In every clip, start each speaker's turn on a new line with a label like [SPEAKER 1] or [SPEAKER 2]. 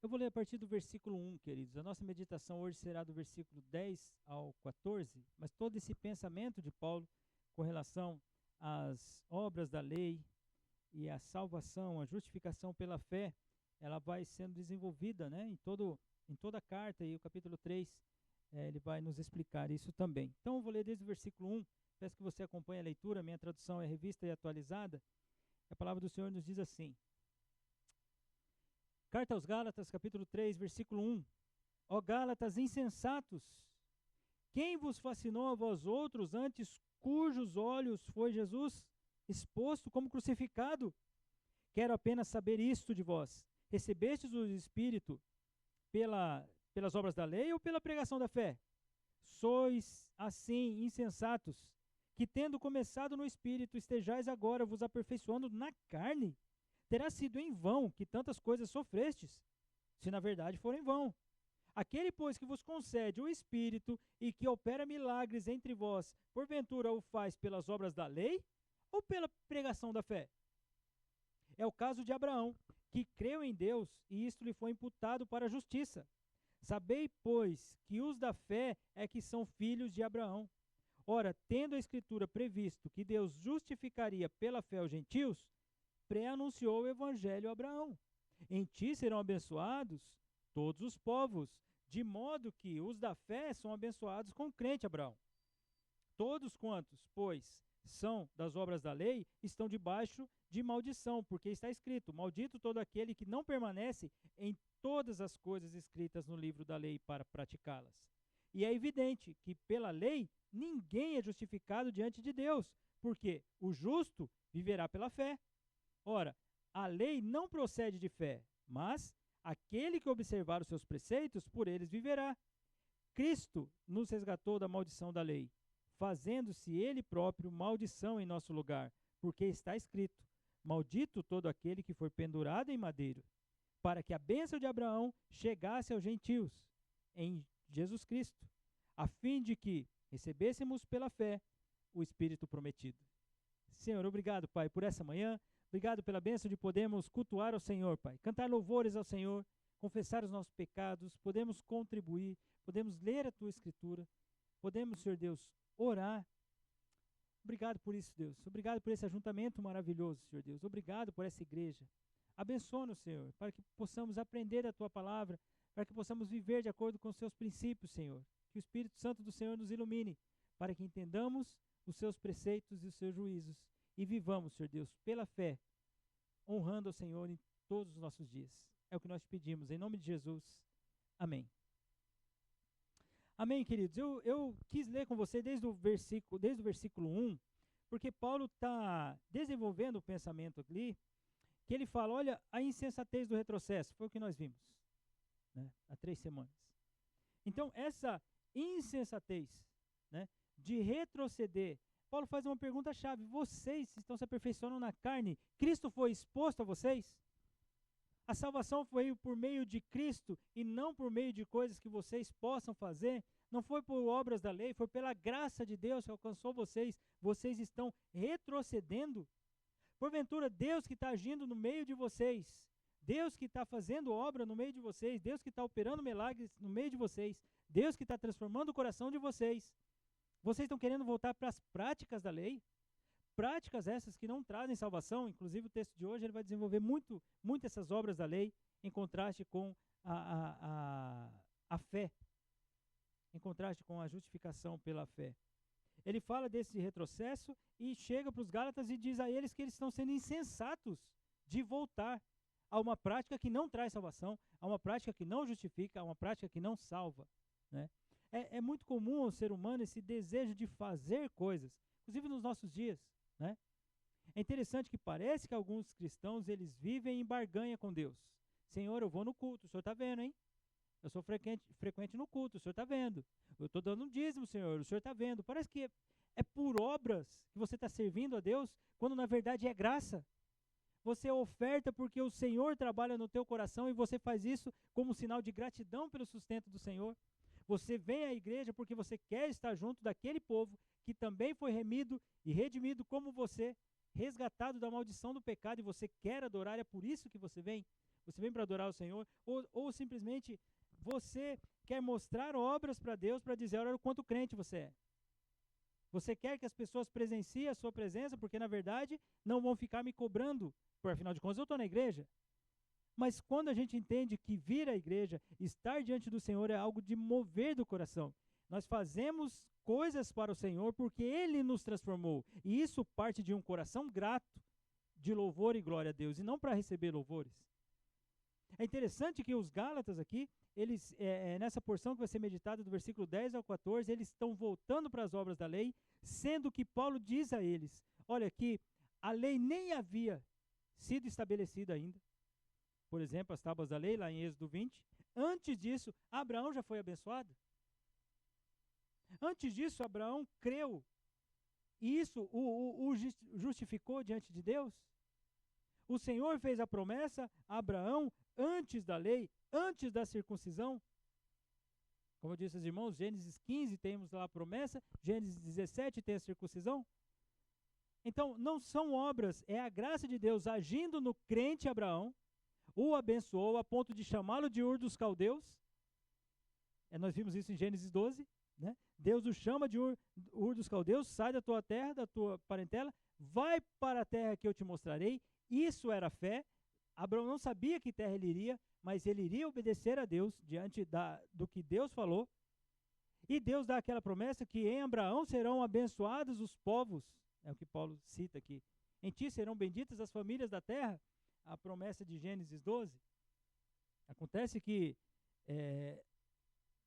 [SPEAKER 1] Eu vou ler a partir do versículo 1, queridos. A nossa meditação hoje será do versículo 10 ao 14, mas todo esse pensamento de Paulo com relação às obras da lei e a salvação, a justificação pela fé, ela vai sendo desenvolvida, né, em toda a carta, e o capítulo 3, ele vai nos explicar isso também. Então eu vou ler desde o versículo 1, peço que você acompanhe a leitura, minha tradução é revista e atualizada. A palavra do Senhor nos diz assim: Carta aos Gálatas, capítulo 3, versículo 1. Ó Gálatas insensatos, quem vos fascinou a vós outros, antes cujos olhos foi Jesus exposto como crucificado? Quero apenas saber isto de vós: recebestes o Espírito pelas obras da lei ou pela pregação da fé? Sois, assim, insensatos, que tendo começado no Espírito, estejais agora vos aperfeiçoando na carne? Terá sido em vão que tantas coisas sofrestes, se na verdade for em vão. Aquele, pois, que vos concede o Espírito e que opera milagres entre vós, porventura o faz pelas obras da lei ou pela pregação da fé? É o caso de Abraão, que creu em Deus e isto lhe foi imputado para a justiça. Sabei, pois, que os da fé é que são filhos de Abraão. Ora, tendo a Escritura previsto que Deus justificaria pela fé os gentios, pré-anunciou o evangelho a Abraão. Em ti serão abençoados todos os povos, de modo que os da fé são abençoados com o crente Abraão. Todos quantos, pois, são das obras da lei, estão debaixo de maldição, porque está escrito: maldito todo aquele que não permanece em todas as coisas escritas no livro da lei para praticá-las. E é evidente que pela lei ninguém é justificado diante de Deus, porque o justo viverá pela fé. Ora, a lei não procede de fé, mas aquele que observar os seus preceitos, por eles viverá. Cristo nos resgatou da maldição da lei, fazendo-se ele próprio maldição em nosso lugar, porque está escrito: maldito todo aquele que for pendurado em madeiro, para que a bênção de Abraão chegasse aos gentios, em Jesus Cristo, a fim de que recebêssemos pela fé o Espírito prometido. Senhor, obrigado, Pai, por essa manhã. Obrigado pela bênção de podermos cultuar ao Senhor, Pai. Cantar louvores ao Senhor, confessar os nossos pecados, podemos contribuir, podemos ler a Tua Escritura, podemos, Senhor Deus, orar. Obrigado por isso, Deus. Obrigado por esse ajuntamento maravilhoso, Senhor Deus. Obrigado por essa igreja. Abençoa-nos, Senhor, para que possamos aprender da Tua palavra, para que possamos viver de acordo com os Seus princípios, Senhor. Que o Espírito Santo do Senhor nos ilumine, para que entendamos os Seus preceitos e os Seus juízos e vivamos, Senhor Deus, pela fé, honrando ao Senhor em todos os nossos dias. É o que nós te pedimos, em nome de Jesus. Amém. Amém, queridos. Eu quis ler com você desde o versículo 1, porque Paulo está desenvolvendo o pensamento ali, que ele fala, olha, a insensatez do retrocesso, foi o que nós vimos, né, há 3 semanas. Então, essa insensatez, né, de retroceder, Paulo faz uma pergunta-chave: vocês estão se aperfeiçoando na carne? Cristo foi exposto a vocês? A salvação foi por meio de Cristo e não por meio de coisas que vocês possam fazer? Não foi por obras da lei, foi pela graça de Deus que alcançou vocês. Vocês estão retrocedendo? Porventura, Deus que está agindo no meio de vocês, Deus que está fazendo obra no meio de vocês, Deus que está operando milagres no meio de vocês, Deus que está transformando o coração de vocês, vocês estão querendo voltar para as práticas da lei? Práticas essas que não trazem salvação. Inclusive o texto de hoje ele vai desenvolver muito essas obras da lei em contraste com a fé, em contraste com a justificação pela fé. Ele fala desse retrocesso e chega para os Gálatas e diz a eles que eles estão sendo insensatos de voltar a uma prática que não traz salvação, a uma prática que não justifica, a uma prática que não salva, né? É muito comum ao ser humano esse desejo de fazer coisas, inclusive nos nossos dias, né? É interessante que parece que alguns cristãos eles vivem em barganha com Deus. Senhor, eu vou no culto, o Senhor está vendo, hein? Eu sou frequente no culto, o Senhor está vendo. Eu estou dando um dízimo, Senhor, o Senhor está vendo. Parece que é por obras que você está servindo a Deus, quando na verdade é graça. Você oferta porque o Senhor trabalha no teu coração e você faz isso como sinal de gratidão pelo sustento do Senhor. Você vem à igreja porque você quer estar junto daquele povo que também foi remido e redimido como você, resgatado da maldição do pecado e você quer adorar, é por isso que você vem? Você vem para adorar o Senhor? Ou simplesmente você quer mostrar obras para Deus para dizer, olha o quanto crente você é. Você quer que as pessoas presenciem a sua presença, porque na verdade não vão ficar me cobrando, por afinal de contas eu estou na igreja. Mas quando a gente entende que vir à igreja, estar diante do Senhor é algo de mover do coração. Nós fazemos coisas para o Senhor porque Ele nos transformou. E isso parte de um coração grato, de louvor e glória a Deus, e não para receber louvores. É interessante que os Gálatas aqui, eles, nessa porção que vai ser meditada do versículo 10 ao 14, eles estão voltando para as obras da lei, sendo que Paulo diz a eles, olha que a lei nem havia sido estabelecida ainda. Por exemplo, as tábuas da lei, lá em Êxodo 20. Antes disso, Abraão já foi abençoado. Antes disso, Abraão creu. E isso o justificou diante de Deus. O Senhor fez a promessa a Abraão antes da lei, antes da circuncisão. Como eu disse aos irmãos, Gênesis 15 temos lá a promessa, Gênesis 17 tem a circuncisão. Então, não são obras, é a graça de Deus agindo no crente Abraão, o abençoou a ponto de chamá-lo de Ur dos Caldeus. Nós vimos isso em Gênesis 12. Né? Deus o chama de Ur dos Caldeus, sai da tua terra, da tua parentela, vai para a terra que eu te mostrarei. Isso era fé. Abraão não sabia que terra ele iria, mas ele iria obedecer a Deus diante do que Deus falou. E Deus dá aquela promessa que em Abraão serão abençoados os povos. É o que Paulo cita aqui. Em ti serão benditas as famílias da terra. A promessa de Gênesis 12. Acontece que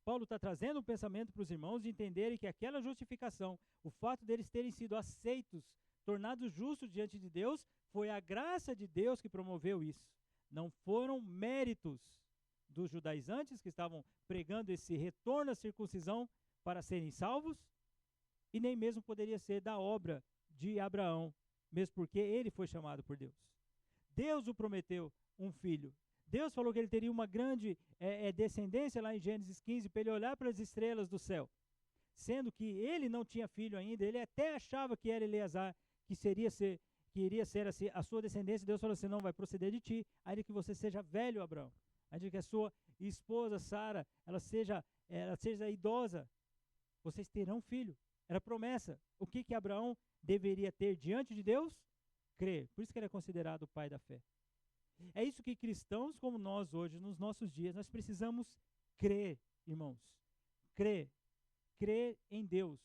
[SPEAKER 1] Paulo está trazendo um pensamento para os irmãos de entenderem que aquela justificação, o fato deles terem sido aceitos, tornados justos diante de Deus, foi a graça de Deus que promoveu isso. Não foram méritos dos judaizantes que estavam pregando esse retorno à circuncisão para serem salvos, e nem mesmo poderia ser da obra de Abraão, mesmo porque ele foi chamado por Deus. Deus o prometeu um filho. Deus falou que ele teria uma grande descendência lá em Gênesis 15, para ele olhar para as estrelas do céu. Sendo que ele não tinha filho ainda, ele até achava que era Eleazar, que iria ser a sua descendência. Deus falou assim, não vai proceder de ti, ainda que você seja velho, Abraão. Ainda que a sua esposa, Sara, ela seja idosa, vocês terão filho. Era promessa. O que Abraão deveria ter diante de Deus? Crer. Por isso que ele é considerado o pai da fé. É isso que cristãos como nós hoje, nos nossos dias, nós precisamos crer, irmãos. Crer. Crer em Deus.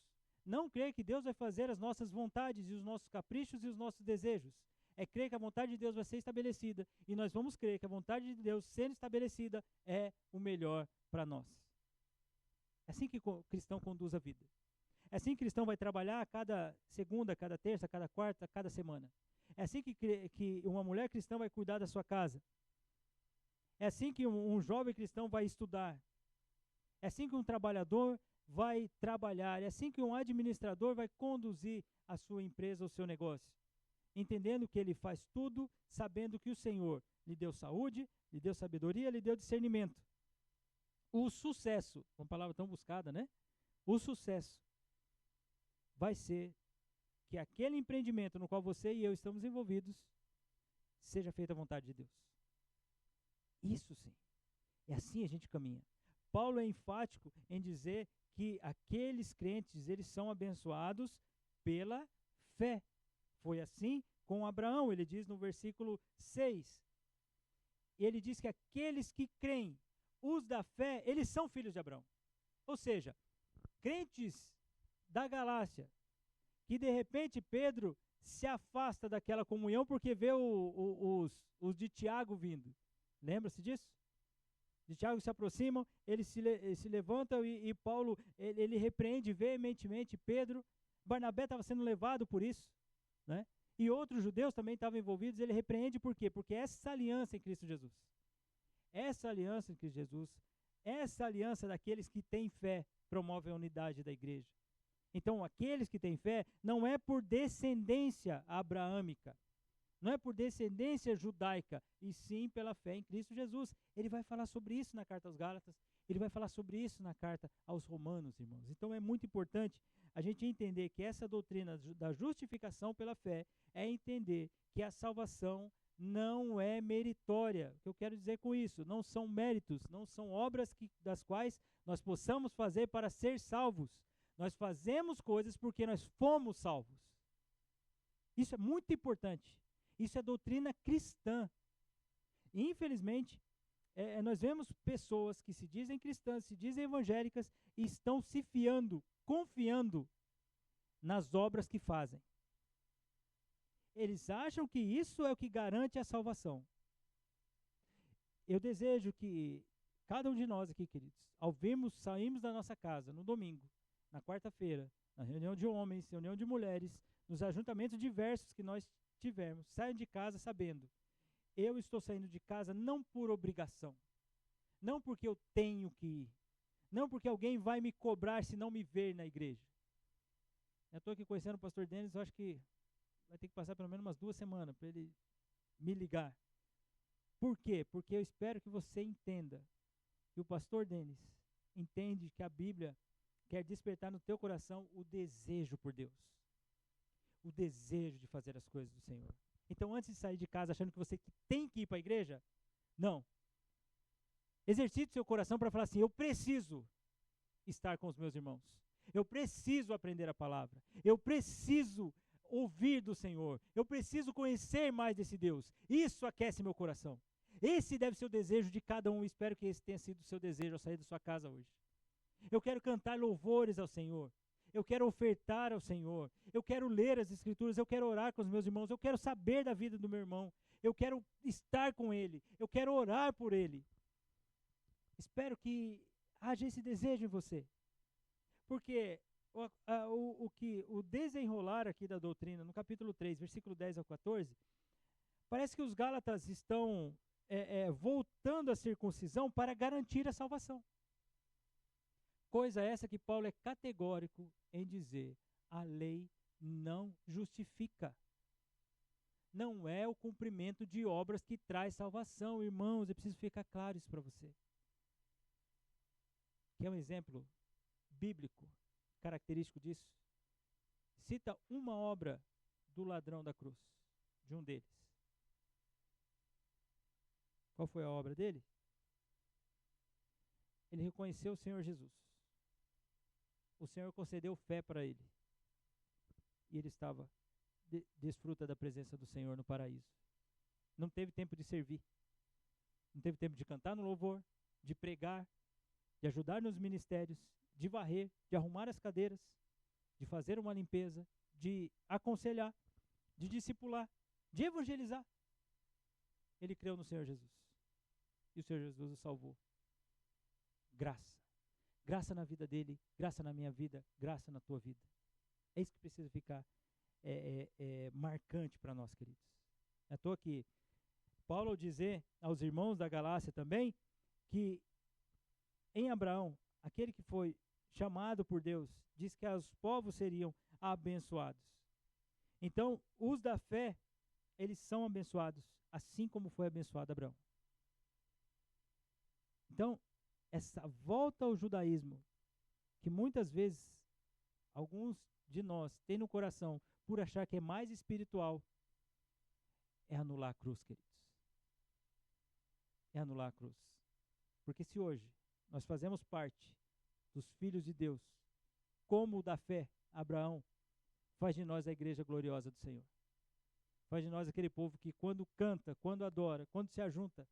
[SPEAKER 1] Não crer que Deus vai fazer as nossas vontades e os nossos caprichos e os nossos desejos. É crer que a vontade de Deus vai ser estabelecida. E nós vamos crer que a vontade de Deus sendo estabelecida é o melhor para nós. É assim que o cristão conduz a vida. É assim que o cristão vai trabalhar cada segunda, cada terça, cada quarta, cada semana. É assim que uma mulher cristã vai cuidar da sua casa. É assim que um jovem cristão vai estudar. É assim que um trabalhador vai trabalhar. É assim que um administrador vai conduzir a sua empresa, o seu negócio. Entendendo que ele faz tudo, sabendo que o Senhor lhe deu saúde, lhe deu sabedoria, lhe deu discernimento. O sucesso, uma palavra tão buscada, né? O sucesso vai ser que aquele empreendimento no qual você e eu estamos envolvidos seja feita a vontade de Deus. Isso sim. É assim a gente caminha. Paulo é enfático em dizer que aqueles crentes, eles são abençoados pela fé. Foi assim com Abraão, ele diz no versículo 6. Ele diz que aqueles que creem, os da fé, eles são filhos de Abraão. Ou seja, crentes da Galácia, que de repente Pedro se afasta daquela comunhão porque vê os de Tiago vindo. Lembra-se disso? De Tiago se aproximam, eles se levantam e Paulo ele repreende veementemente Pedro. Barnabé estava sendo levado por isso, né? E outros judeus também estavam envolvidos. Ele repreende por quê? Porque essa aliança em Cristo Jesus, essa aliança em Cristo Jesus, essa aliança daqueles que têm fé promove a unidade da igreja. Então, aqueles que têm fé não é por descendência abraâmica, não é por descendência judaica, e sim pela fé em Cristo Jesus. Ele vai falar sobre isso na carta aos Gálatas, ele vai falar sobre isso na carta aos Romanos, irmãos. Então é muito importante a gente entender que essa doutrina da justificação pela fé é entender que a salvação não é meritória. O que eu quero dizer com isso? Não são méritos, não são obras das quais nós possamos fazer para ser salvos. Nós fazemos coisas porque nós fomos salvos. Isso é muito importante. Isso é doutrina cristã. E, infelizmente, nós vemos pessoas que se dizem cristãs, se dizem evangélicas e estão se fiando, confiando nas obras que fazem. Eles acham que isso é o que garante a salvação. Eu desejo que cada um de nós aqui, queridos, saímos da nossa casa no domingo, na quarta-feira, na reunião de homens, reunião de mulheres, nos ajuntamentos diversos que nós tivermos, saiam de casa sabendo, eu estou saindo de casa não por obrigação, não porque eu tenho que ir, não porque alguém vai me cobrar se não me ver na igreja. Eu estou aqui conhecendo o pastor Denis, eu acho que vai ter que passar pelo menos umas 2 semanas para ele me ligar. Por quê? Porque eu espero que você entenda, que o pastor Denis entende que a Bíblia quer despertar no teu coração o desejo por Deus. O desejo de fazer as coisas do Senhor. Então, antes de sair de casa achando que você tem que ir para a igreja, não. Exercite seu coração para falar assim, eu preciso estar com os meus irmãos. Eu preciso aprender a palavra. Eu preciso ouvir do Senhor. Eu preciso conhecer mais desse Deus. Isso aquece meu coração. Esse deve ser o desejo de cada um. Espero que esse tenha sido o seu desejo ao sair da sua casa hoje. Eu quero cantar louvores ao Senhor. Eu quero ofertar ao Senhor. Eu quero ler as Escrituras. Eu quero orar com os meus irmãos. Eu quero saber da vida do meu irmão. Eu quero estar com ele. Eu quero orar por ele. Espero que haja esse desejo em você. Porque o desenrolar aqui da doutrina, no capítulo 3, versículo 10 ao 14, parece que os Gálatas estão voltando à circuncisão para garantir a salvação. Coisa essa que Paulo é categórico em dizer, a lei não justifica. Não é o cumprimento de obras que traz salvação, irmãos, eu preciso ficar claro isso para você. Quer um exemplo bíblico, característico disso? Cita uma obra do ladrão da cruz, de um deles. Qual foi a obra dele? Ele reconheceu o Senhor Jesus. O Senhor concedeu fé para ele. E ele estava, desfruta da presença do Senhor no paraíso. Não teve tempo de servir. Não teve tempo de cantar no louvor, de pregar, de ajudar nos ministérios, de varrer, de arrumar as cadeiras, de fazer uma limpeza, de aconselhar, de discipular, de evangelizar. Ele creu no Senhor Jesus. E o Senhor Jesus o salvou. Graça. Graça na vida dele, graça na minha vida, graça na tua vida. É isso que precisa ficar marcante para nós, queridos. Eu estou aqui. Paulo ao dizer aos irmãos da Galácia também, que em Abraão, aquele que foi chamado por Deus, diz que os povos seriam abençoados. Então, os da fé, eles são abençoados, assim como foi abençoado Abraão. Então, essa volta ao judaísmo, que muitas vezes alguns de nós têm no coração por achar que é mais espiritual, é anular a cruz, queridos. É anular a cruz. Porque se hoje nós fazemos parte dos filhos de Deus, como o da fé, Abraão, faz de nós a igreja gloriosa do Senhor. Faz de nós aquele povo que quando canta, quando adora, quando se ajunta,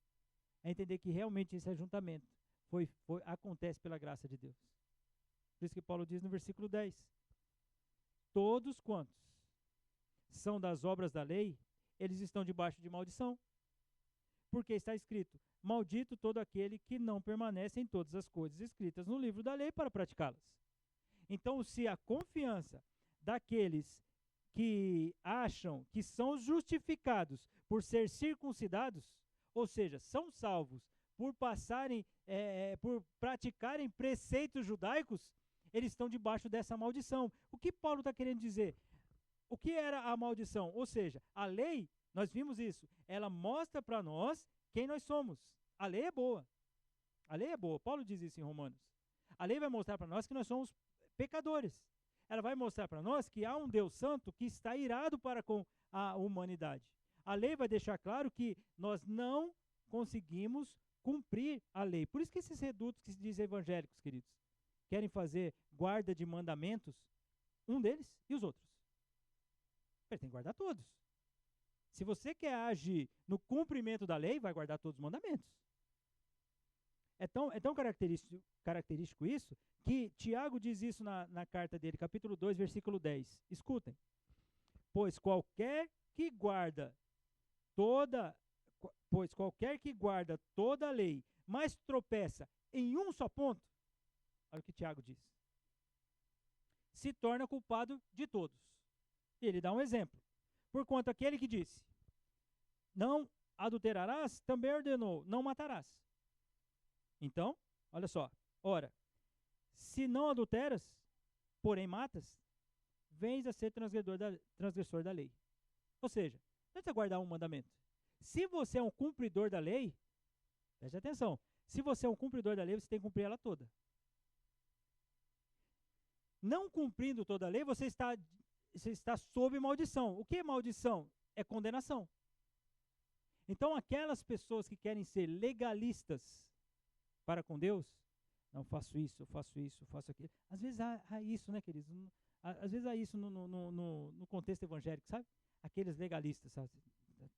[SPEAKER 1] é entender que realmente esse ajuntamento acontece pela graça de Deus. Por isso que Paulo diz no versículo 10, todos quantos são das obras da lei, eles estão debaixo de maldição. Porque está escrito, maldito todo aquele que não permanece em todas as coisas escritas no livro da lei para praticá-las. Então, se a confiança daqueles que acham que são justificados por ser circuncidados, ou seja, são salvos por por praticarem preceitos judaicos, eles estão debaixo dessa maldição. O que Paulo está querendo dizer? O que era a maldição? Ou seja, a lei, nós vimos isso, ela mostra para nós quem nós somos. A lei é boa. A lei é boa. Paulo diz isso em Romanos. A lei vai mostrar para nós que nós somos pecadores. ela vai mostrar para nós que há um Deus santo que está irado para com a humanidade. A lei vai deixar claro que nós não conseguimos cumprir a lei. Por isso que esses redutos que se dizem evangélicos, queridos, querem fazer guarda de mandamentos, um deles e os outros. Ele tem que guardar todos. Se você quer agir no cumprimento da lei, vai guardar todos os mandamentos. É tão característico isso, que Tiago diz isso na carta dele, capítulo 2, versículo 10. Escutem. Pois qualquer que guarda toda a lei, mas tropeça em um só ponto, olha o que Tiago diz, se torna culpado de todos. Ele dá um exemplo. Porquanto aquele que disse, não adulterarás, também ordenou, não matarás. Então, olha só, ora, se não adulteras, porém matas, vens a ser transgressor da lei. Ou seja, não precisa guardar um mandamento. Se você é um cumpridor da lei, preste atenção, se você é um cumpridor da lei, você tem que cumprir ela toda. Não cumprindo toda a lei, você está sob maldição. O que é maldição? É condenação. Então, aquelas pessoas que querem ser legalistas para com Deus, não faço isso, eu faço aquilo. Às vezes há isso, né, queridos? Às vezes há isso no contexto evangélico, sabe? Aqueles legalistas, sabe?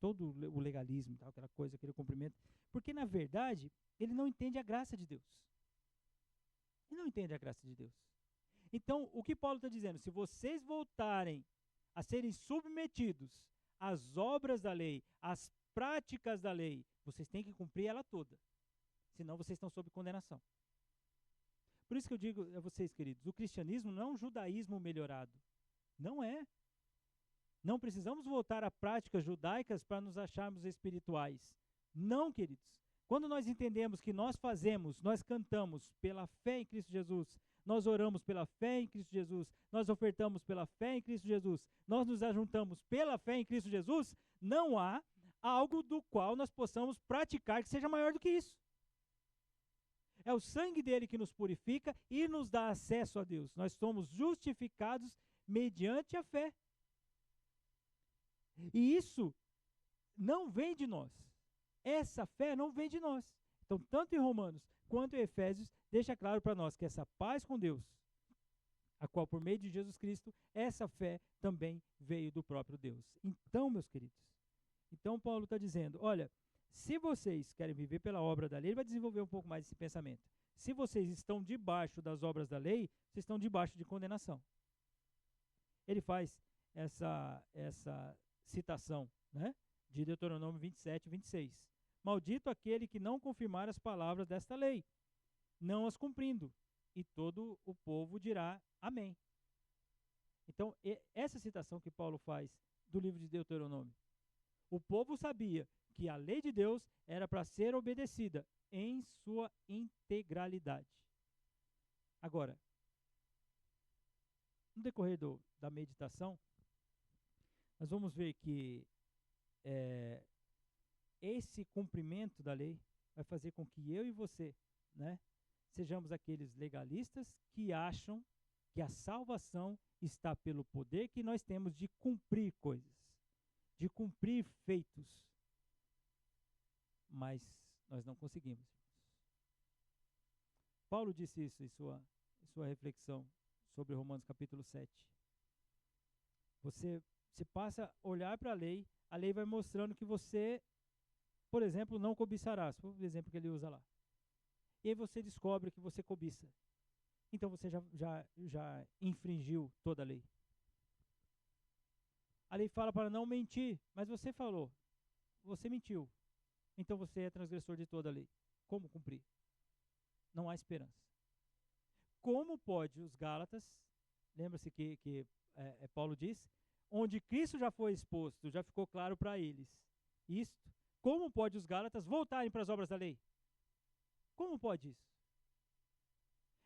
[SPEAKER 1] Todo o legalismo, tal, aquela coisa, aquele cumprimento. Porque, na verdade, ele não entende a graça de Deus. Ele não entende a graça de Deus. Então, o que Paulo está dizendo? Se vocês voltarem a serem submetidos às obras da lei, às práticas da lei, vocês têm que cumprir ela toda. Senão vocês estão sob condenação. Por isso que eu digo a vocês, queridos, o cristianismo não é um judaísmo melhorado. Não é. Não precisamos voltar a práticas judaicas para nos acharmos espirituais. Não, queridos. Quando nós entendemos que nós cantamos pela fé em Cristo Jesus, nós oramos pela fé em Cristo Jesus, nós ofertamos pela fé em Cristo Jesus, nós nos ajuntamos pela fé em Cristo Jesus, não há algo do qual nós possamos praticar que seja maior do que isso. É o sangue dele que nos purifica e nos dá acesso a Deus. Nós somos justificados mediante a fé. E isso não vem de nós. Essa fé não vem de nós. Então, tanto em Romanos quanto em Efésios, deixa claro para nós que essa paz com Deus, a qual por meio de Jesus Cristo, essa fé também veio do próprio Deus. Então, meus queridos, Paulo está dizendo, olha, se vocês querem viver pela obra da lei, ele vai desenvolver um pouco mais esse pensamento. Se vocês estão debaixo das obras da lei, vocês estão debaixo de condenação. Ele faz essa citação, né, de Deuteronômio 27, 26. Maldito aquele que não confirmar as palavras desta lei, não as cumprindo, e todo o povo dirá amém. Então, essa citação que Paulo faz do livro de Deuteronômio, o povo sabia que a lei de Deus era para ser obedecida em sua integralidade. Agora, no decorrer da meditação, nós vamos ver que esse cumprimento da lei vai fazer com que eu e você, né, sejamos aqueles legalistas que acham que a salvação está pelo poder que nós temos de cumprir coisas, de cumprir feitos. Mas nós não conseguimos. Paulo disse isso em sua reflexão sobre Romanos capítulo 7. Você passa a olhar para a lei vai mostrando que você, por exemplo, não cobiçarás, foi o exemplo que ele usa lá. E aí você descobre que você cobiça. Então você já infringiu toda a lei. A lei fala para não mentir, mas você falou, você mentiu. Então você é transgressor de toda a lei. Como cumprir? Não há esperança. Como pode os Gálatas, lembra-se que Paulo diz, onde Cristo já foi exposto, já ficou claro para eles. Isto, como pode os Gálatas voltarem para as obras da lei? Como pode isso?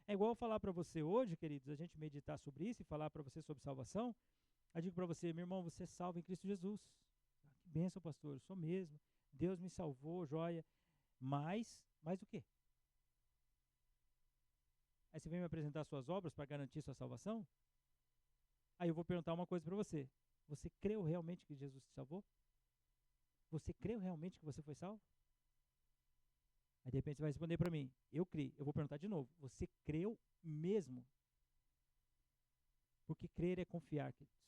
[SPEAKER 1] É igual falar para você hoje, queridos, a gente meditar sobre isso e falar para você sobre salvação. Eu digo para você, meu irmão, você é salvo em Cristo Jesus. Que bênção, pastor, eu sou mesmo. Deus me salvou, joia. Mas o quê? Aí você vem me apresentar suas obras para garantir sua salvação? Aí eu vou perguntar uma coisa para você. Você creu realmente que Jesus te salvou? Você creu realmente que você foi salvo? Aí de repente você vai responder para mim, eu criei. Eu vou perguntar de novo, você creu mesmo? Porque crer é confiar, queridos.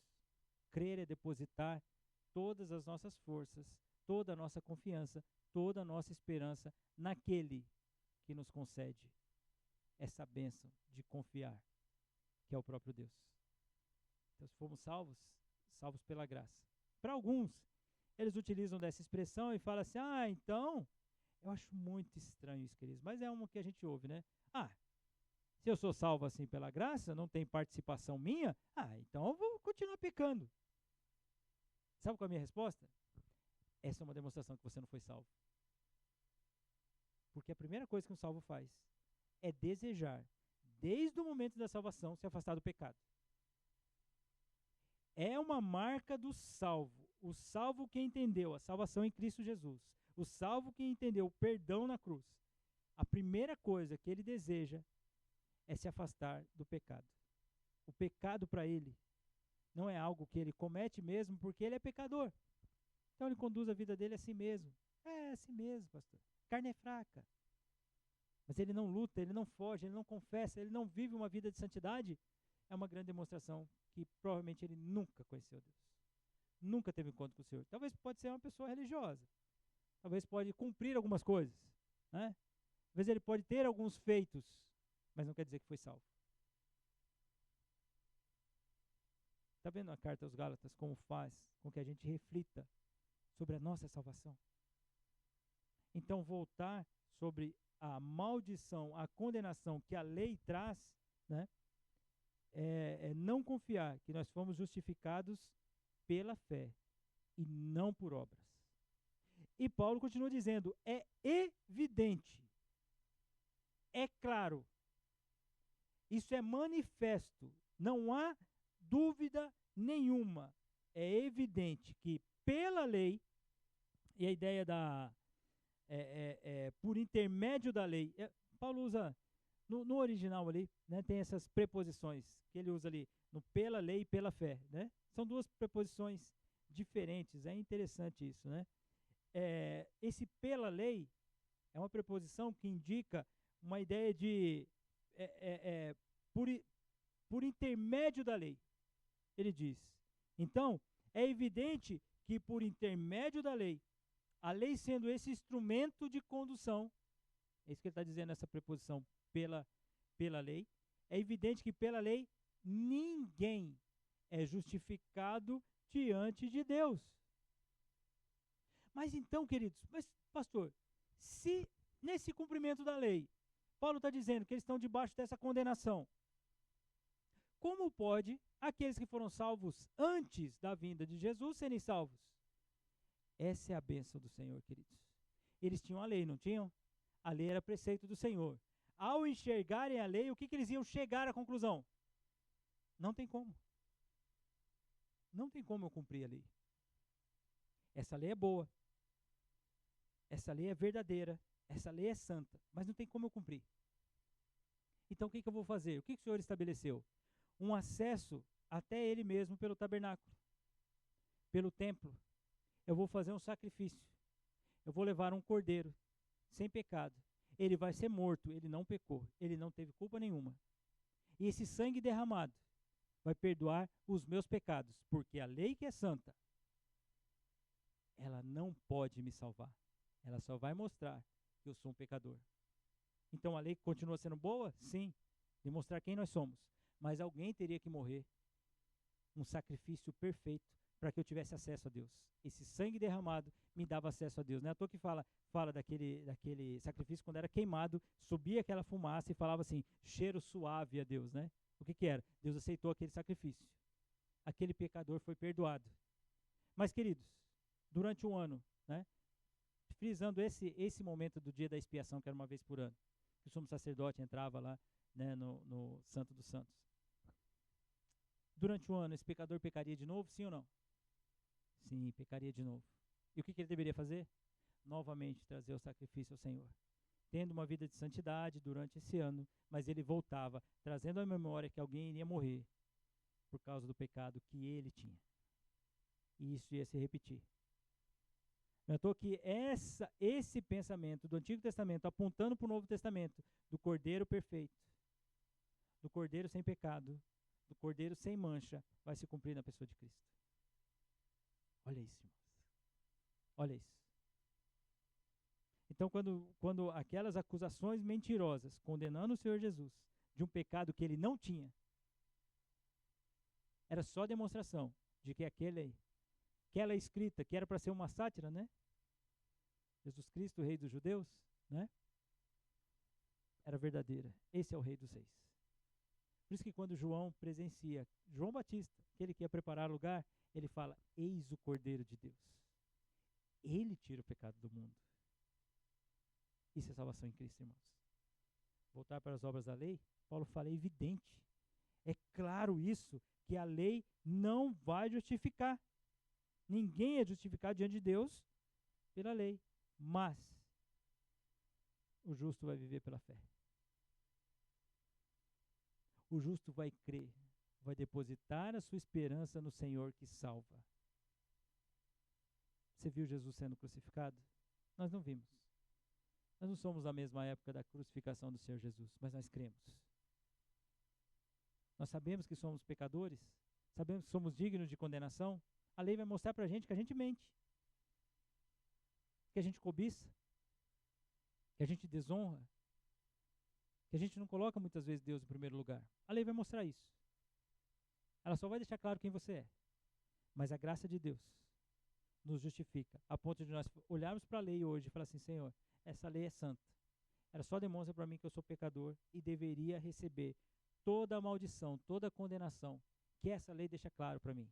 [SPEAKER 1] Crer é depositar todas as nossas forças, toda a nossa confiança, toda a nossa esperança naquele que nos concede essa bênção de confiar, que é o próprio Deus. Então, se fomos salvos, salvos pela graça. Para alguns, eles utilizam dessa expressão e falam assim, então, eu acho muito estranho isso, queridos, mas é uma que a gente ouve, né? Se eu sou salvo assim pela graça, não tem participação minha, então eu vou continuar pecando. Sabe qual é a minha resposta? Essa é uma demonstração que você não foi salvo. Porque a primeira coisa que um salvo faz é desejar, desde o momento da salvação, se afastar do pecado. É uma marca do salvo. O salvo que entendeu a salvação em Cristo Jesus. O salvo que entendeu o perdão na cruz. A primeira coisa que ele deseja é se afastar do pecado. O pecado para ele não é algo que ele comete mesmo porque ele é pecador. Então ele conduz a vida dele a si mesmo. É assim mesmo, pastor. Carne é fraca. Mas ele não luta, ele não foge, ele não confessa, ele não vive uma vida de santidade. É uma grande demonstração que provavelmente ele nunca conheceu Deus. Nunca teve encontro com o Senhor. Talvez pode ser uma pessoa religiosa. Talvez pode cumprir algumas coisas, né? Talvez ele pode ter alguns feitos, mas não quer dizer que foi salvo. Está vendo a carta aos Gálatas como faz com que a gente reflita sobre a nossa salvação? Então, voltar sobre a maldição, a condenação que a lei traz, né, é não confiar que nós fomos justificados pela fé e não por obras. E Paulo continua dizendo, é evidente, é claro, isso é manifesto, não há dúvida nenhuma, é evidente que pela lei, e a ideia por intermédio da lei, Paulo usa, no original ali, né, tem essas preposições que ele usa ali, no pela lei e pela fé, né? São duas preposições diferentes, é interessante isso, né? Esse pela lei é uma preposição que indica uma ideia de por intermédio da lei, ele diz. Então, é evidente que por intermédio da lei, a lei sendo esse instrumento de condução, é isso que ele está dizendo nessa preposição pela lei, é evidente que pela lei ninguém é justificado diante de Deus. Mas então, queridos, pastor, se nesse cumprimento da lei, Paulo está dizendo que eles estão debaixo dessa condenação, como pode aqueles que foram salvos antes da vinda de Jesus serem salvos? Essa é a bênção do Senhor, queridos. Eles tinham a lei, não tinham? A lei era preceito do Senhor. Ao enxergarem a lei, o que eles iam chegar à conclusão? Não tem como. Não tem como eu cumprir a lei. Essa lei é boa. Essa lei é verdadeira. Essa lei é santa. Mas não tem como eu cumprir. Então o que eu vou fazer? O que o Senhor estabeleceu? Um acesso até Ele mesmo pelo tabernáculo, pelo templo. Eu vou fazer um sacrifício. Eu vou levar um cordeiro sem pecado. Ele vai ser morto. Ele não pecou. Ele não teve culpa nenhuma. E esse sangue derramado vai perdoar os meus pecados, porque a lei que é santa, ela não pode me salvar. Ela só vai mostrar que eu sou um pecador. Então a lei continua sendo boa? Sim. Demonstrar quem nós somos. Mas alguém teria que morrer. Um sacrifício perfeito para que eu tivesse acesso a Deus. Esse sangue derramado me dava acesso a Deus. Não é à toa que fala daquele sacrifício quando era queimado, subia aquela fumaça e falava assim, cheiro suave a Deus, né? O que era? Deus aceitou aquele sacrifício. Aquele pecador foi perdoado. Mas, queridos, durante um ano, né? Frisando esse momento do dia da expiação, que era uma vez por ano, que o sumo sacerdote entrava lá, né, no Santo dos Santos. Durante um ano, esse pecador pecaria de novo, sim ou não? Sim, pecaria de novo. E o que ele deveria fazer? Novamente trazer o sacrifício ao Senhor. Tendo uma vida de santidade durante esse ano, mas ele voltava, trazendo à memória que alguém iria morrer. por causa do pecado que ele tinha. E isso ia se repetir. Não é à toa que esse pensamento do Antigo Testamento, apontando para o Novo Testamento, do Cordeiro perfeito, do Cordeiro sem pecado, do Cordeiro sem mancha, vai se cumprir na pessoa de Cristo. Olha isso, irmãos. Olha isso. Então, quando aquelas acusações mentirosas, condenando o Senhor Jesus de um pecado que ele não tinha, era só demonstração de que aquela escrita, que era para ser uma sátira, né? Jesus Cristo, o Rei dos Judeus, né? Era verdadeira. Esse é o Rei dos Reis. Por isso que quando João presencia João Batista, aquele que ia preparar lugar, ele fala: eis o Cordeiro de Deus. Ele tira o pecado do mundo. Isso é salvação em Cristo, irmãos. Voltar para as obras da lei, Paulo fala, é evidente. É claro isso, que a lei não vai justificar. Ninguém é justificado diante de Deus pela lei. Mas o justo vai viver pela fé. O justo vai crer, vai depositar a sua esperança no Senhor que salva. Você viu Jesus sendo crucificado? Nós não vimos. Nós não somos da mesma época da crucificação do Senhor Jesus, mas nós cremos. Nós sabemos que somos pecadores, sabemos que somos dignos de condenação. A lei vai mostrar para a gente que a gente mente, que a gente cobiça, que a gente desonra, que a gente não coloca muitas vezes Deus em primeiro lugar. A lei vai mostrar isso. Ela só vai deixar claro quem você é. Mas a graça de Deus nos justifica, a ponto de nós olharmos para a lei hoje e falar assim: Senhor, essa lei é santa. Ela só demonstra para mim que eu sou pecador e deveria receber toda a maldição, toda a condenação, que essa lei deixa claro para mim.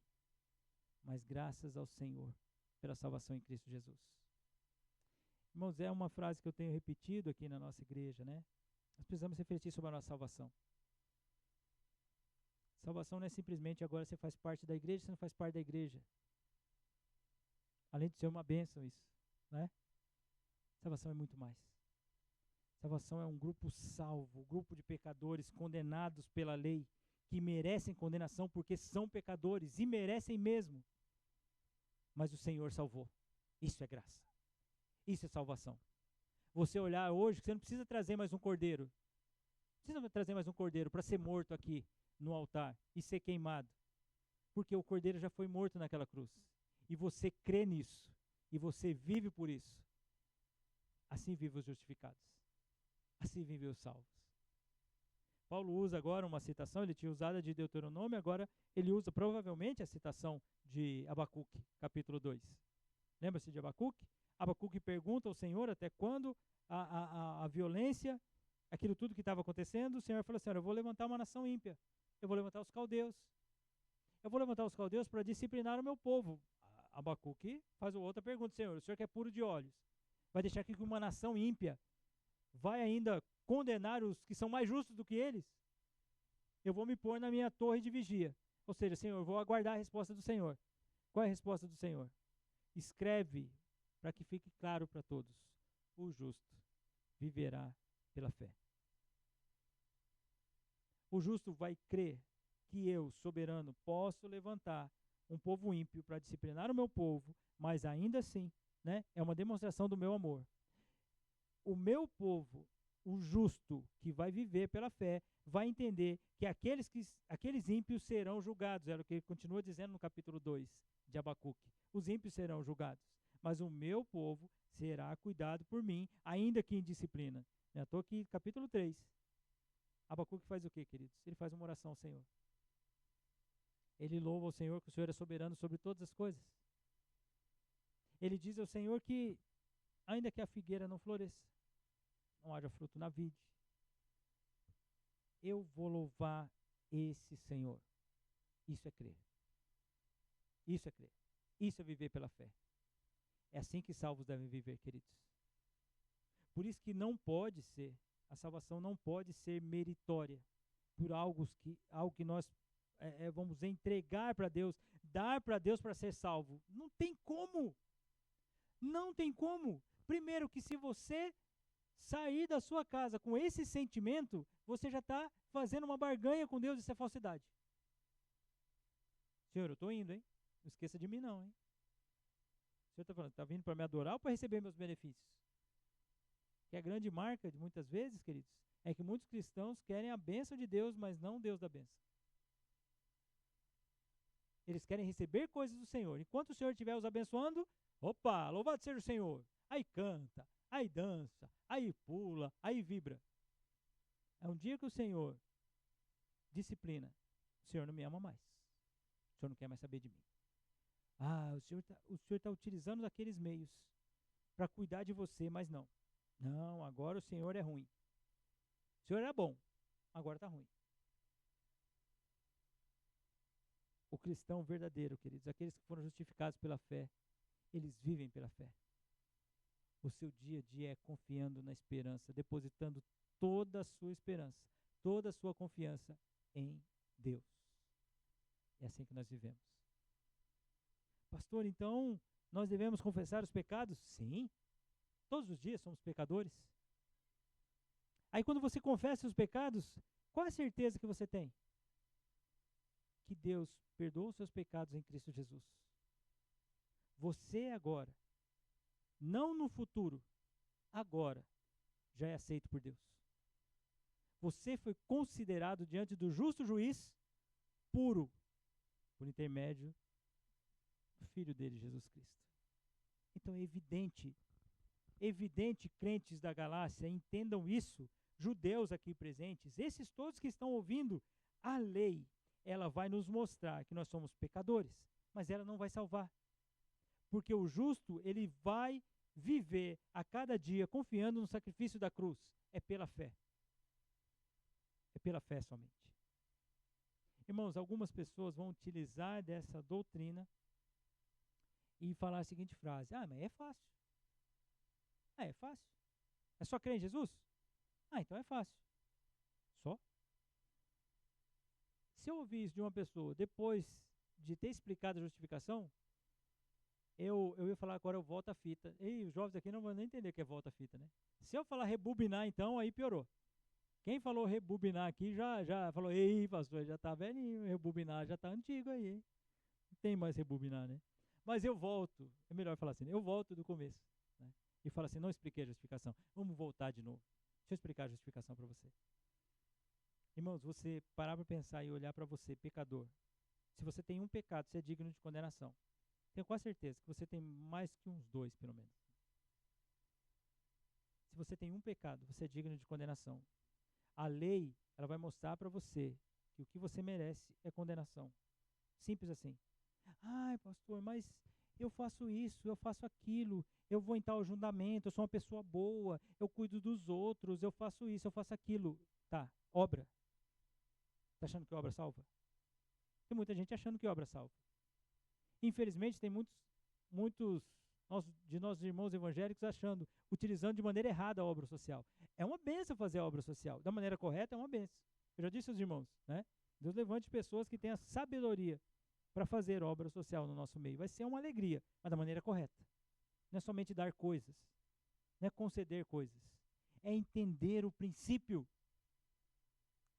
[SPEAKER 1] Mas graças ao Senhor pela salvação em Cristo Jesus. Irmãos, é uma frase que eu tenho repetido aqui na nossa igreja, né? Nós precisamos refletir sobre a nossa salvação. Salvação não é simplesmente agora você faz parte da igreja, você não faz parte da igreja. Além de ser uma bênção isso, né? Salvação é muito mais. Salvação é um grupo salvo, um grupo de pecadores condenados pela lei, que merecem condenação porque são pecadores e merecem mesmo. Mas o Senhor salvou. Isso é graça. Isso é salvação. Você olhar hoje, que você não precisa trazer mais um cordeiro. Não precisa trazer mais um cordeiro para ser morto aqui no altar e ser queimado. Porque o cordeiro já foi morto naquela cruz. E você crê nisso. E você vive por isso. Assim vivem os justificados. Assim vivem os salvos. Paulo usa agora uma citação, ele tinha usado a de Deuteronômio, agora ele usa provavelmente a citação de Abacuque, capítulo 2. Lembra-se de Abacuque? Abacuque pergunta ao Senhor até quando a violência, aquilo tudo que estava acontecendo, o Senhor falou assim: eu vou levantar uma nação ímpia, eu vou levantar os caldeus. Eu vou levantar os caldeus para disciplinar o meu povo. Abacuque faz outra pergunta: Senhor, o Senhor que é puro de olhos, vai deixar que uma nação ímpia vai ainda condenar os que são mais justos do que eles? Eu vou me pôr na minha torre de vigia. Ou seja, Senhor, eu vou aguardar a resposta do Senhor. Qual é a resposta do Senhor? Escreve para que fique claro para todos: o justo viverá pela fé. O justo vai crer que eu, soberano, posso levantar um povo ímpio para disciplinar o meu povo, mas ainda assim, né, é uma demonstração do meu amor. O meu povo, o justo que vai viver pela fé, vai entender que aqueles ímpios serão julgados. Era o que ele continua dizendo no capítulo 2 de Abacuque. Os ímpios serão julgados, mas o meu povo será cuidado por mim, ainda que em disciplina. Eu estou aqui, capítulo 3. Abacuque faz o quê, queridos? Ele faz uma oração ao Senhor. Ele louva ao Senhor, que o Senhor é soberano sobre todas as coisas. Ele diz ao Senhor que, ainda que a figueira não floresça, não haja fruto na vide, eu vou louvar esse Senhor. Isso é crer. Isso é crer. Isso é viver pela fé. É assim que salvos devem viver, queridos. Por isso que não pode ser, a salvação não pode ser meritória, por algo que nós vamos entregar para Deus, dar para Deus para ser salvo. Não tem como. Não tem como. Primeiro que se você sair da sua casa com esse sentimento, você já está fazendo uma barganha com Deus, isso é falsidade. Senhor, eu estou indo, hein? Não esqueça de mim não, hein? O Senhor está falando, está vindo para me adorar ou para receber meus benefícios? Que a grande marca, de muitas vezes, queridos, é que muitos cristãos querem a bênção de Deus, mas não Deus da bênção. Eles querem receber coisas do Senhor. Enquanto o Senhor estiver os abençoando, opa, louvado seja o Senhor. Aí canta, aí dança, aí pula, aí vibra. É um dia que o Senhor disciplina. O Senhor não me ama mais. O Senhor não quer mais saber de mim. Ah, o Senhor tá utilizando aqueles meios para cuidar de você, mas não. Não, agora o Senhor é ruim. O Senhor era bom, agora está ruim. O cristão verdadeiro, queridos, aqueles que foram justificados pela fé, eles vivem pela fé. O seu dia a dia é confiando na esperança, depositando toda a sua esperança, toda a sua confiança em Deus. É assim que nós vivemos. Pastor, então, nós devemos confessar os pecados? Sim. Todos os dias somos pecadores. Aí quando você confessa os pecados, qual a certeza que você tem? Que Deus perdoa os seus pecados em Cristo Jesus. Você agora, não no futuro, agora, já é aceito por Deus. Você foi considerado diante do justo juiz puro, por intermédio do Filho dele, Jesus Cristo. Então é evidente, crentes da Galácia, entendam isso, judeus aqui presentes, esses todos que estão ouvindo, a lei, ela vai nos mostrar que nós somos pecadores, mas ela não vai salvar. Porque o justo, ele vai viver a cada dia confiando no sacrifício da cruz. É pela fé. É pela fé somente. Irmãos, algumas pessoas vão utilizar dessa doutrina e falar a seguinte frase: ah, mas é fácil. Ah, é fácil. É só crer em Jesus? Ah, então é fácil. Só? Se eu ouvir isso de uma pessoa depois de ter explicado a justificação, eu ia falar agora eu volto a fita. E os jovens aqui não vão nem entender o que é volta a fita, né? Se eu falar rebobinar, então, aí piorou. Quem falou rebobinar aqui já falou, ei, pastor, já tá velhinho, rebobinar já tá antigo aí, hein? Não tem mais rebobinar, né? Mas eu volto, é melhor falar assim, eu volto do começo, né? E falo assim, não expliquei a justificação, vamos voltar de novo. Deixa eu explicar a justificação para você. Irmãos, você parar para pensar e olhar para você, pecador. Se você tem um pecado, você é digno de condenação. Tenho quase certeza que você tem mais que uns 2, pelo menos. Se você tem um pecado, você é digno de condenação. A lei, ela vai mostrar para você que o que você merece é condenação. Simples assim. Ai, pastor, mas eu faço isso, eu faço aquilo, eu vou em tal ajuntamento, eu sou uma pessoa boa, eu cuido dos outros, eu faço isso, eu faço aquilo. Tá, obra. Está achando que obra salva? Tem muita gente achando que obra salva. Infelizmente, tem muitos de nossos irmãos evangélicos utilizando de maneira errada a obra social. É uma bênção fazer a obra social. Da maneira correta, é uma bênção. Eu já disse aos irmãos, né? Deus levante pessoas que tenham sabedoria para fazer obra social no nosso meio. Vai ser uma alegria, mas da maneira correta. Não é somente dar coisas, não é conceder coisas. É entender o princípio.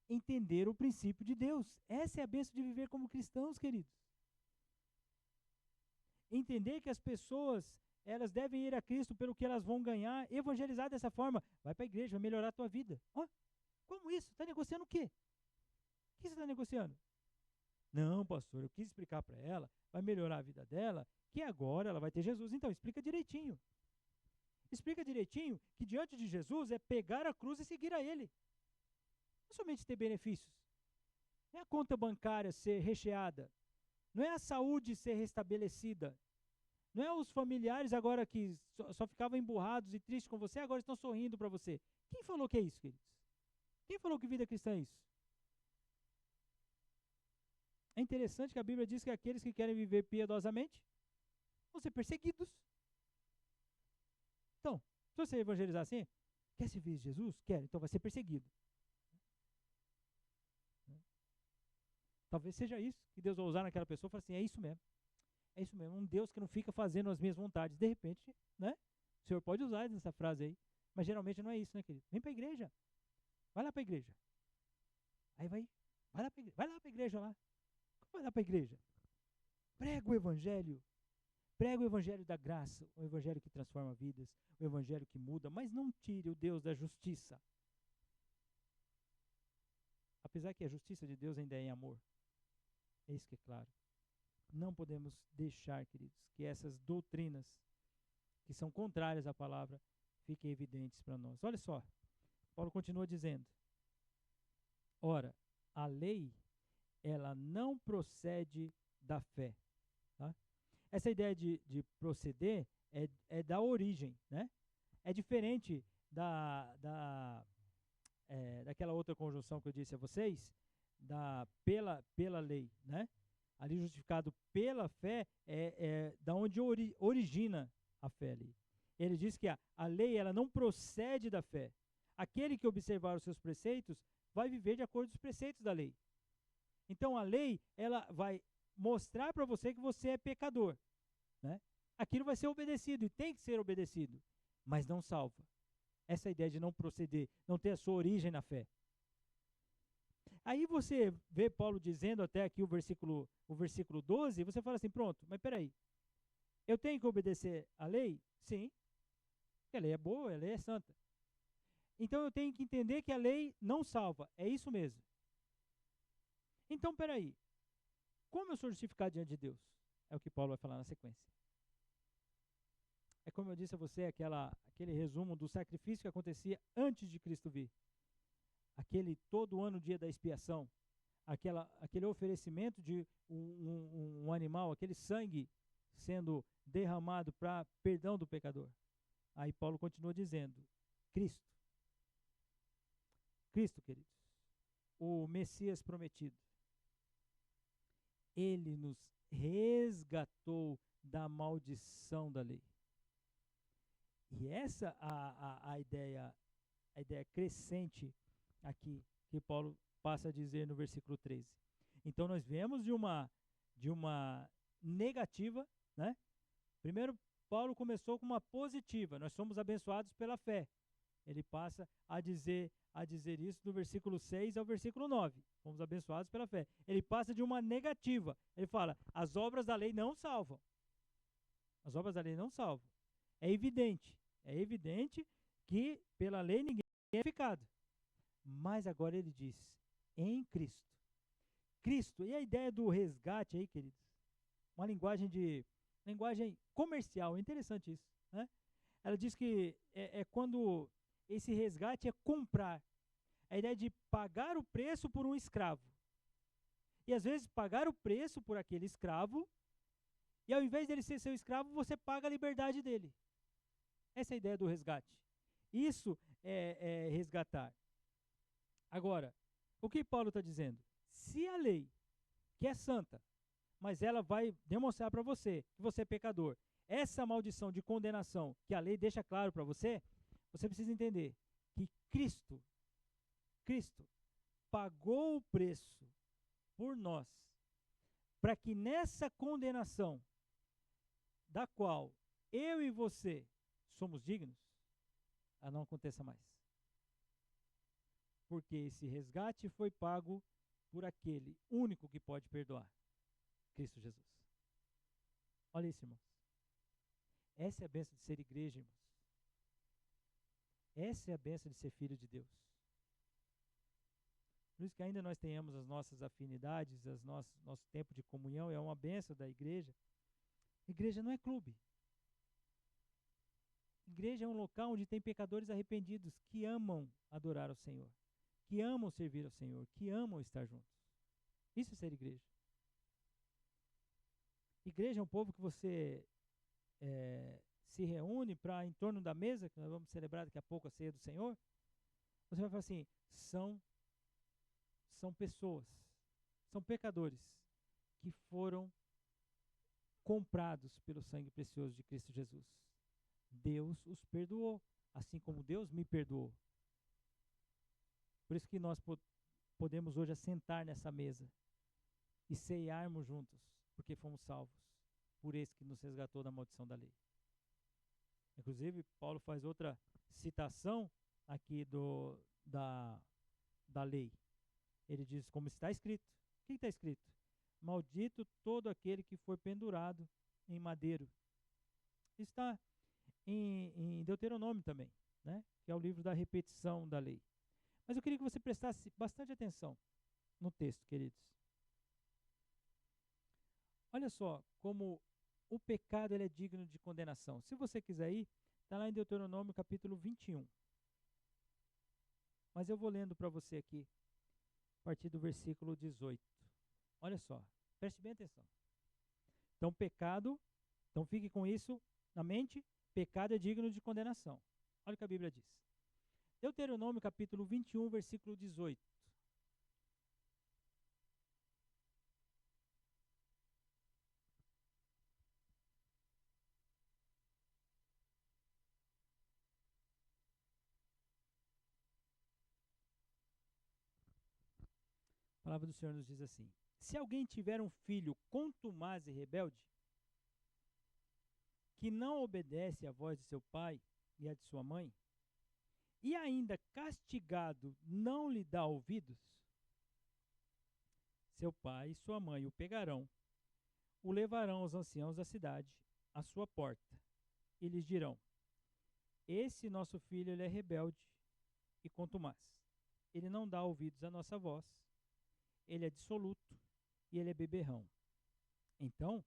[SPEAKER 1] Entender o princípio de Deus. Essa é a bênção de viver como cristãos, queridos. Entender que as pessoas, elas devem ir a Cristo pelo que elas vão ganhar, evangelizar dessa forma. Vai para a igreja, vai melhorar a tua vida. Como isso? Está negociando o quê? O que você está negociando? Não, pastor, eu quis explicar para ela, vai melhorar a vida dela, que agora ela vai ter Jesus. Então, explica direitinho. Explica direitinho que diante de Jesus é pegar a cruz e seguir a Ele. Não é somente ter benefícios. Não é a conta bancária ser recheada. Não é a saúde ser restabelecida. Não é os familiares agora que só ficavam emburrados e tristes com você, agora estão sorrindo para você. Quem falou que é isso, queridos? Quem falou que vida cristã é isso? É interessante que a Bíblia diz que aqueles que querem viver piedosamente vão ser perseguidos. Então, se você evangelizar assim, quer servir Jesus? Quer, então vai ser perseguido. Talvez seja isso que Deus vai usar naquela pessoa e falar assim, é isso mesmo. É isso mesmo, um Deus que não fica fazendo as minhas vontades. De repente, né? O Senhor pode usar essa frase aí, mas geralmente não é isso, né, querido? Vem para a igreja. Vai lá para a igreja. Aí vai lá para a igreja. Vai lá para a igreja lá. Como vai lá para a igreja? Prega o evangelho. Prega o evangelho da graça, o evangelho que transforma vidas, o evangelho que muda, mas não tire o Deus da justiça. Apesar que a justiça de Deus ainda é em amor. É isso que é claro. Não podemos deixar, queridos, que essas doutrinas que são contrárias à palavra fiquem evidentes para nós. Olha só, Paulo continua dizendo: ora, a lei, ela não procede da fé. Tá? Essa ideia de proceder é da origem, né? É diferente daquela outra conjunção que eu disse a vocês, pela lei, né? Ali justificado pela fé é da onde origina a fé ali. Ele diz que a lei ela não procede da fé. Aquele que observar os seus preceitos vai viver de acordo com os preceitos da lei. Então a lei ela vai mostrar para você que você é pecador, né? Aquilo vai ser obedecido e tem que ser obedecido, mas não salva. Essa ideia de não proceder, não ter a sua origem na fé. Aí você vê Paulo dizendo até aqui o versículo 12, e você fala assim, pronto, mas peraí, eu tenho que obedecer a lei? Sim, a lei é boa, a lei é santa. Então eu tenho que entender que a lei não salva, é isso mesmo. Então peraí, como eu sou justificado diante de Deus? É o que Paulo vai falar na sequência. É como eu disse a você, aquele resumo do sacrifício que acontecia antes de Cristo vir. Todo ano, dia da expiação, aquele oferecimento de um animal, aquele sangue sendo derramado para perdão do pecador. Aí Paulo continua dizendo, Cristo, queridos, o Messias prometido, ele nos resgatou da maldição da lei. E essa a ideia crescente aqui que Paulo passa a dizer no versículo 13. Então nós vemos de uma negativa, né? Primeiro Paulo começou com uma positiva, nós somos abençoados pela fé. Ele passa a dizer isso do versículo 6 ao versículo 9. Fomos abençoados pela fé. Ele passa de uma negativa. Ele fala, as obras da lei não salvam. As obras da lei não salvam. É evidente que pela lei ninguém é justificado. Mas agora ele diz, em Cristo. Cristo, e a ideia do resgate aí, queridos? Uma linguagem comercial, é interessante isso, né? Ela diz que é quando esse resgate é comprar. A ideia de pagar o preço por um escravo. E às vezes pagar o preço por aquele escravo, e ao invés dele ser seu escravo, você paga a liberdade dele. Essa é a ideia do resgate. Isso é resgatar. Agora, o que Paulo está dizendo? Se a lei, que é santa, mas ela vai demonstrar para você que você é pecador, essa maldição de condenação que a lei deixa claro para você, você precisa entender que Cristo pagou o preço por nós, para que nessa condenação, da qual eu e você somos dignos, ela não aconteça mais. Porque esse resgate foi pago por aquele único que pode perdoar, Cristo Jesus. Olha isso, irmãos. Essa é a bênção de ser igreja, irmãos. Essa é a bênção de ser filho de Deus. Por isso que ainda nós tenhamos as nossas afinidades, nosso tempo de comunhão, é uma bênção da igreja. Igreja não é clube. Igreja é um local onde tem pecadores arrependidos que amam adorar ao Senhor, que amam servir ao Senhor, que amam estar juntos. Isso é ser igreja. Igreja é um povo que você se reúne para em torno da mesa, que nós vamos celebrar daqui a pouco a ceia do Senhor. Você vai falar assim, são pessoas, são pecadores que foram comprados pelo sangue precioso de Cristo Jesus. Deus os perdoou, assim como Deus me perdoou. Por isso que nós podemos hoje assentar nessa mesa e ceiarmos juntos, porque fomos salvos por esse que nos resgatou da maldição da lei. Inclusive, Paulo faz outra citação aqui da lei. Ele diz, como está escrito. O que está escrito? Maldito todo aquele que for pendurado em madeiro. Está em Deuteronômio também, né? Que é o livro da repetição da lei. Mas eu queria que você prestasse bastante atenção no texto, queridos. Olha só como o pecado ele é digno de condenação. Se você quiser ir, está lá em Deuteronômio capítulo 21. Mas eu vou lendo para você aqui, a partir do versículo 18. Olha só, preste bem atenção. Então, pecado, então fique com isso na mente, pecado é digno de condenação. Olha o que a Bíblia diz. Deuteronômio capítulo 21, versículo 18. A palavra do Senhor nos diz assim: se alguém tiver um filho contumaz e rebelde, que não obedece à voz de seu pai e à de sua mãe, e ainda castigado não lhe dá ouvidos, seu pai e sua mãe o pegarão, o levarão aos anciãos da cidade, à sua porta, e lhes dirão: esse nosso filho ele é rebelde e contumaz. Ele não dá ouvidos à nossa voz, ele é dissoluto e ele é beberrão. Então,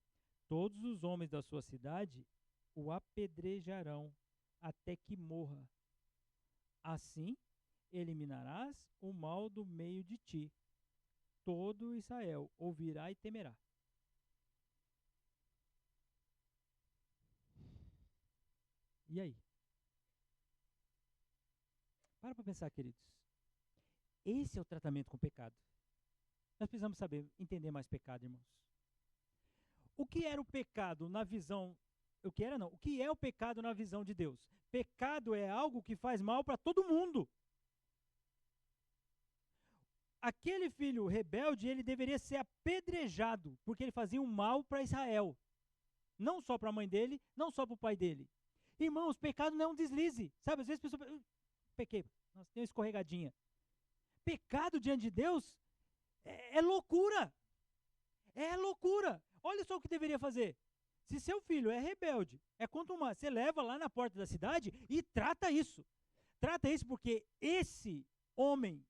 [SPEAKER 1] todos os homens da sua cidade o apedrejarão até que morra. Assim, eliminarás o mal do meio de ti. Todo Israel ouvirá e temerá. E aí? Para pensar, queridos. Esse é o tratamento com o pecado. Nós precisamos saber, entender mais pecado, irmãos. O que era o pecado na visão... O que era não? O que é o pecado na visão de Deus? Pecado é algo que faz mal para todo mundo. Aquele filho rebelde, ele deveria ser apedrejado, porque ele fazia um mal para Israel. Não só para a mãe dele, não só para o pai dele. Irmãos, pecado não é um deslize. Sabe, às vezes a pessoa... Pequei, nossa, tem uma escorregadinha. Pecado diante de Deus é loucura. É loucura. Olha só o que deveria fazer. Se seu filho é rebelde, é contumaz, você leva lá na porta da cidade e trata isso. Trata isso porque esse homem,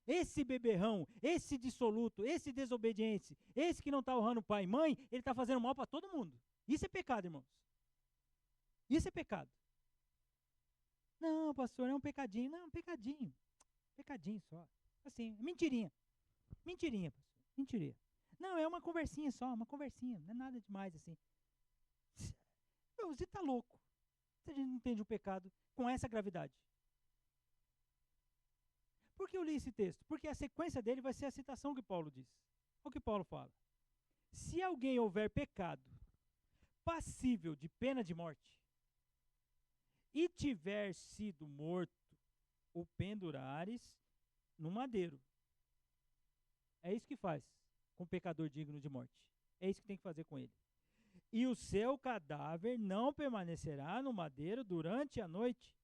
[SPEAKER 1] esse beberrão, esse dissoluto, esse desobediente, esse que não está honrando pai e mãe, ele está fazendo mal para todo mundo. Isso é pecado, irmãos. Isso é pecado. Não, pastor, é um pecadinho. Não, pecadinho. Pecadinho só. Assim, mentirinha. Mentirinha, pastor. Mentirinha. Não, é uma conversinha só, uma conversinha. Não é nada demais assim. Meu, você está louco. Você não entende o pecado com essa gravidade. Por que eu li esse texto? Porque a sequência dele vai ser a citação que Paulo diz. Olha o que Paulo fala. Se alguém houver pecado passível de pena de morte e tiver sido morto, o pendurares no madeiro. É isso que faz com o pecador digno de morte. É isso que tem que fazer com ele. E o seu cadáver não permanecerá no madeiro durante a noite,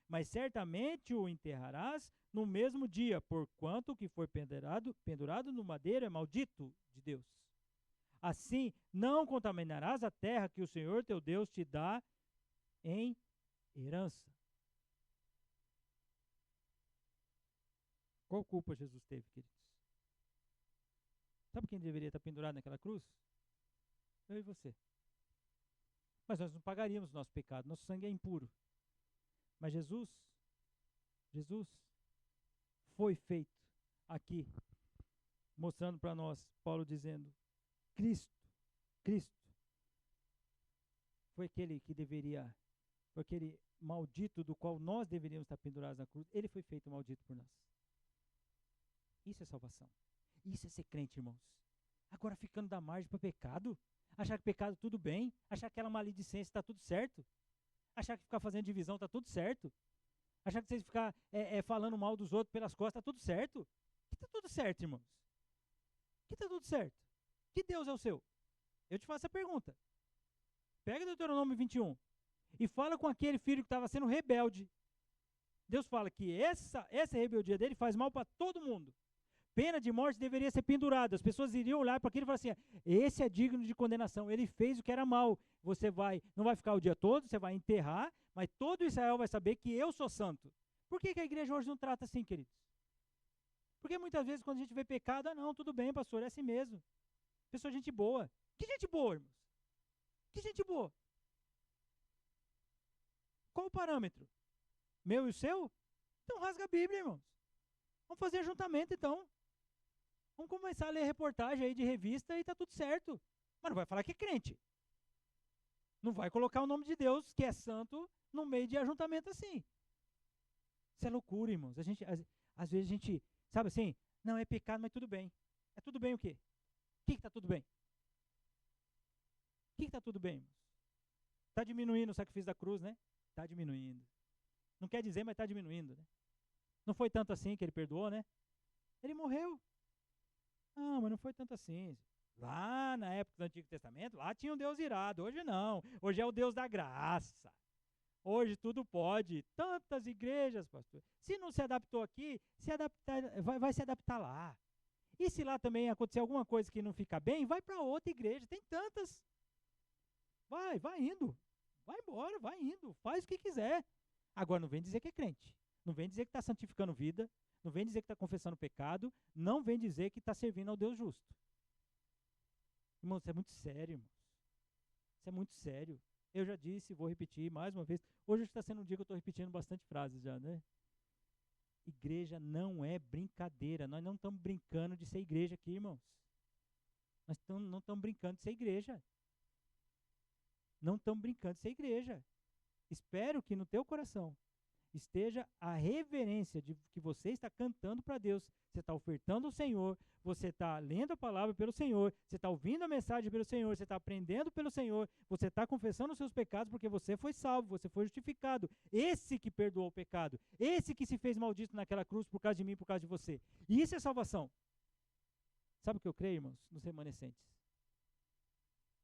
[SPEAKER 1] mas certamente o enterrarás no mesmo dia, porquanto o que foi pendurado no madeiro é maldito de Deus. Assim, não contaminarás a terra que o Senhor teu Deus te dá em herança. Qual culpa Jesus teve, queridos? Sabe quem deveria estar pendurado naquela cruz? Eu e você. Mas nós não pagaríamos o nosso pecado, nosso sangue é impuro. Mas Jesus foi feito aqui, mostrando para nós, Paulo dizendo, Cristo foi aquele que deveria, foi aquele maldito do qual nós deveríamos estar pendurados na cruz, ele foi feito maldito por nós. Isso é salvação. Isso é ser crente, irmãos. Agora ficando da margem para pecado, achar que pecado tudo bem, achar que aquela maledicência está tudo certo, achar que ficar fazendo divisão está tudo certo, achar que vocês ficar falando mal dos outros pelas costas está tudo certo. Que está tudo certo, irmãos? Que está tudo certo? Que Deus é o seu? Eu te faço a pergunta. Pega Deuteronômio 21 e fala com aquele filho que estava sendo rebelde. Deus fala que essa rebeldia dele faz mal para todo mundo. pena de morte deveria ser pendurado. As pessoas iriam olhar para aquilo e falar assim, esse é digno de condenação, ele fez o que era mal. Você não vai ficar o dia todo, você vai enterrar, mas todo Israel vai saber que eu sou santo. Por que a igreja hoje não trata assim, queridos? Porque muitas vezes quando a gente vê pecado, não, tudo bem, pastor, é assim mesmo. Pessoa, gente boa. Que gente boa, irmãos? Que gente boa. Qual o parâmetro? Meu e o seu? Então rasga a Bíblia, irmãos. Vamos fazer ajuntamento, então. Vamos começar a ler reportagem aí de revista e tá tudo certo. Mas não vai falar que é crente. Não vai colocar o nome de Deus, que é santo, no meio de ajuntamento assim. Isso é loucura, irmãos. Às vezes a gente, sabe assim, não, é pecado, mas tudo bem. É tudo bem o quê? O que está tudo bem? O que está tudo bem, irmãos? Está diminuindo o sacrifício da cruz, né? Está diminuindo. Não quer dizer, mas está diminuindo, né? Não foi tanto assim que ele perdoou, né? Ele morreu. Não, mas não foi tanto assim. Lá na época do Antigo Testamento, lá tinha um Deus irado. Hoje não. Hoje é o Deus da graça. Hoje tudo pode. Tantas igrejas, pastor. Se não se adaptou aqui, vai se adaptar lá. E se lá também acontecer alguma coisa que não fica bem, vai para outra igreja. Tem tantas. Vai indo. Vai embora, vai indo. Faz o que quiser. Agora não vem dizer que é crente. Não vem dizer que está santificando vida. Não vem dizer que está confessando pecado. Não vem dizer que está servindo ao Deus justo. Irmão, isso é muito sério, irmãos. Isso é muito sério. Eu já disse, vou repetir mais uma vez. Hoje está sendo um dia que eu estou repetindo bastante frases já, né? Igreja não é brincadeira. Nós não estamos brincando de ser igreja aqui, irmãos. Nós não estamos brincando de ser igreja. Não estamos brincando de ser igreja. Espero que no teu coração esteja a reverência de que você está cantando para Deus, você está ofertando ao Senhor, você está lendo a palavra pelo Senhor, você está ouvindo a mensagem pelo Senhor, você está aprendendo pelo Senhor, você está confessando os seus pecados porque você foi salvo, você foi justificado. Esse que perdoou o pecado, esse que se fez maldito naquela cruz por causa de mim, por causa de você. E isso é salvação. Sabe o que eu creio, irmãos? Nos remanescentes.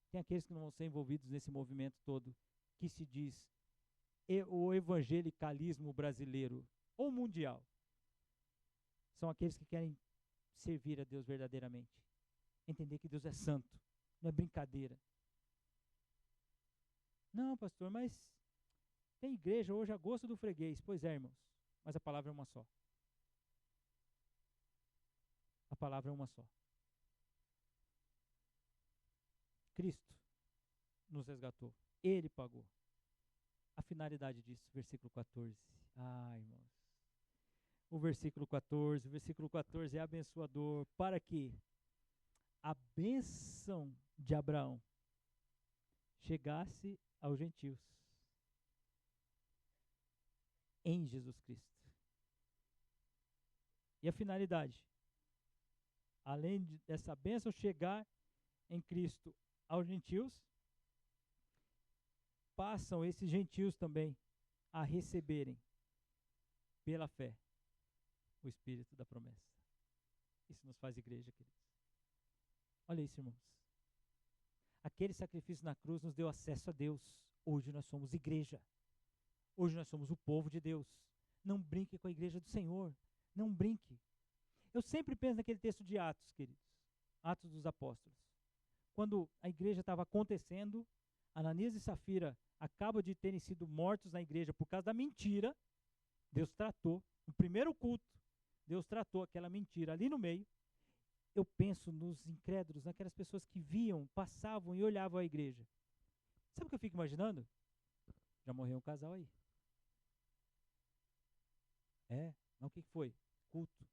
[SPEAKER 1] Tem aqueles que não vão ser envolvidos nesse movimento todo, que se diz o evangelicalismo brasileiro ou mundial. São aqueles que querem servir a Deus verdadeiramente. Entender que Deus é santo, não é brincadeira. Não, pastor, mas tem igreja hoje a gosto do freguês. Pois é, irmãos, mas a palavra é uma só. A palavra é uma só. Cristo nos resgatou. Ele pagou. A finalidade disso, versículo 14. Irmãos. O versículo 14 é abençoador para que a bênção de Abraão chegasse aos gentios em Jesus Cristo. E a finalidade, além dessa bênção chegar em Cristo aos gentios, passam esses gentios também a receberem pela fé o Espírito da promessa. Isso nos faz igreja, queridos. Olha isso, irmãos. Aquele sacrifício na cruz nos deu acesso a Deus. Hoje nós somos igreja. Hoje nós somos o povo de Deus. Não brinque com a igreja do Senhor. Não brinque. Eu sempre penso naquele texto de Atos, queridos. Atos dos Apóstolos. Quando a igreja estava acontecendo, Ananias e Safira acabam de terem sido mortos na igreja por causa da mentira. Deus tratou, no primeiro culto, Deus tratou aquela mentira ali no meio. Eu penso nos incrédulos, naquelas pessoas que viam, passavam e olhavam a igreja. Sabe o que eu fico imaginando? Já morreu um casal aí. Mas o que foi? Culto.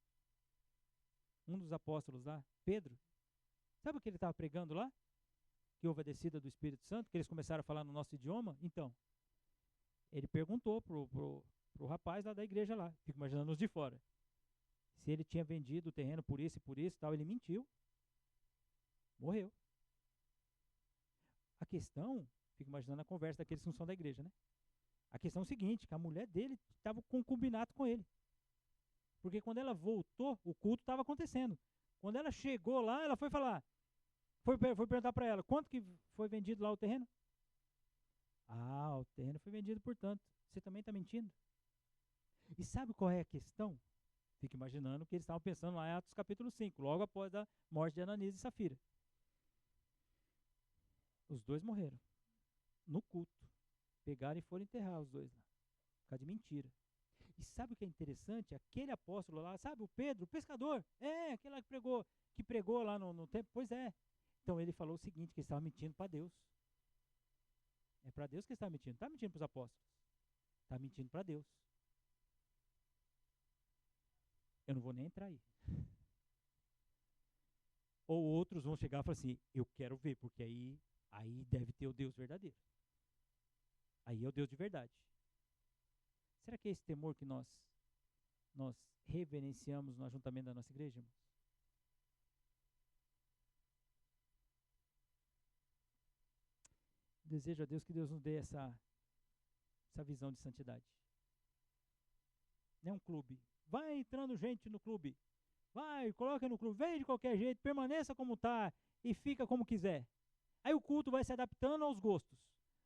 [SPEAKER 1] Um dos apóstolos lá, Pedro, sabe o que ele estava pregando lá? Que houve a descida do Espírito Santo, que eles começaram a falar no nosso idioma. Então, ele perguntou pro rapaz lá da igreja lá, fico imaginando os de fora, se ele tinha vendido o terreno por isso e tal. Ele mentiu. Morreu. A questão, fico imaginando a conversa daqueles que não são da igreja, né? A questão é o seguinte, que a mulher dele estava com concubinato com ele. Porque quando ela voltou, o culto estava acontecendo. Quando ela chegou lá, ela foi falar, foi perguntar para ela, quanto que foi vendido lá o terreno? O terreno foi vendido por tanto. Você também está mentindo? E sabe qual é a questão? Fico imaginando que eles estavam pensando lá em Atos capítulo 5, logo após a morte de Ananias e Safira. Os dois morreram no culto. Pegaram e foram enterrar os dois lá. Por causa de mentira. E sabe o que é interessante? Aquele apóstolo lá, sabe o Pedro, o pescador, aquele lá que pregou lá no templo, pois é. Então ele falou o seguinte, que ele estava mentindo para Deus. É para Deus que ele está mentindo, não está mentindo para os apóstolos. Está mentindo para Deus. Eu não vou nem entrar aí. Ou outros vão chegar e falar assim, eu quero ver, porque aí deve ter o Deus verdadeiro. Aí é o Deus de verdade. Será que é esse temor que nós reverenciamos no ajuntamento da nossa igreja, irmãos? Desejo a Deus que Deus nos dê essa visão de santidade. Não é um clube. Vai entrando gente no clube. Vai, coloca no clube. Vem de qualquer jeito, permaneça como está e fica como quiser. Aí o culto vai se adaptando aos gostos.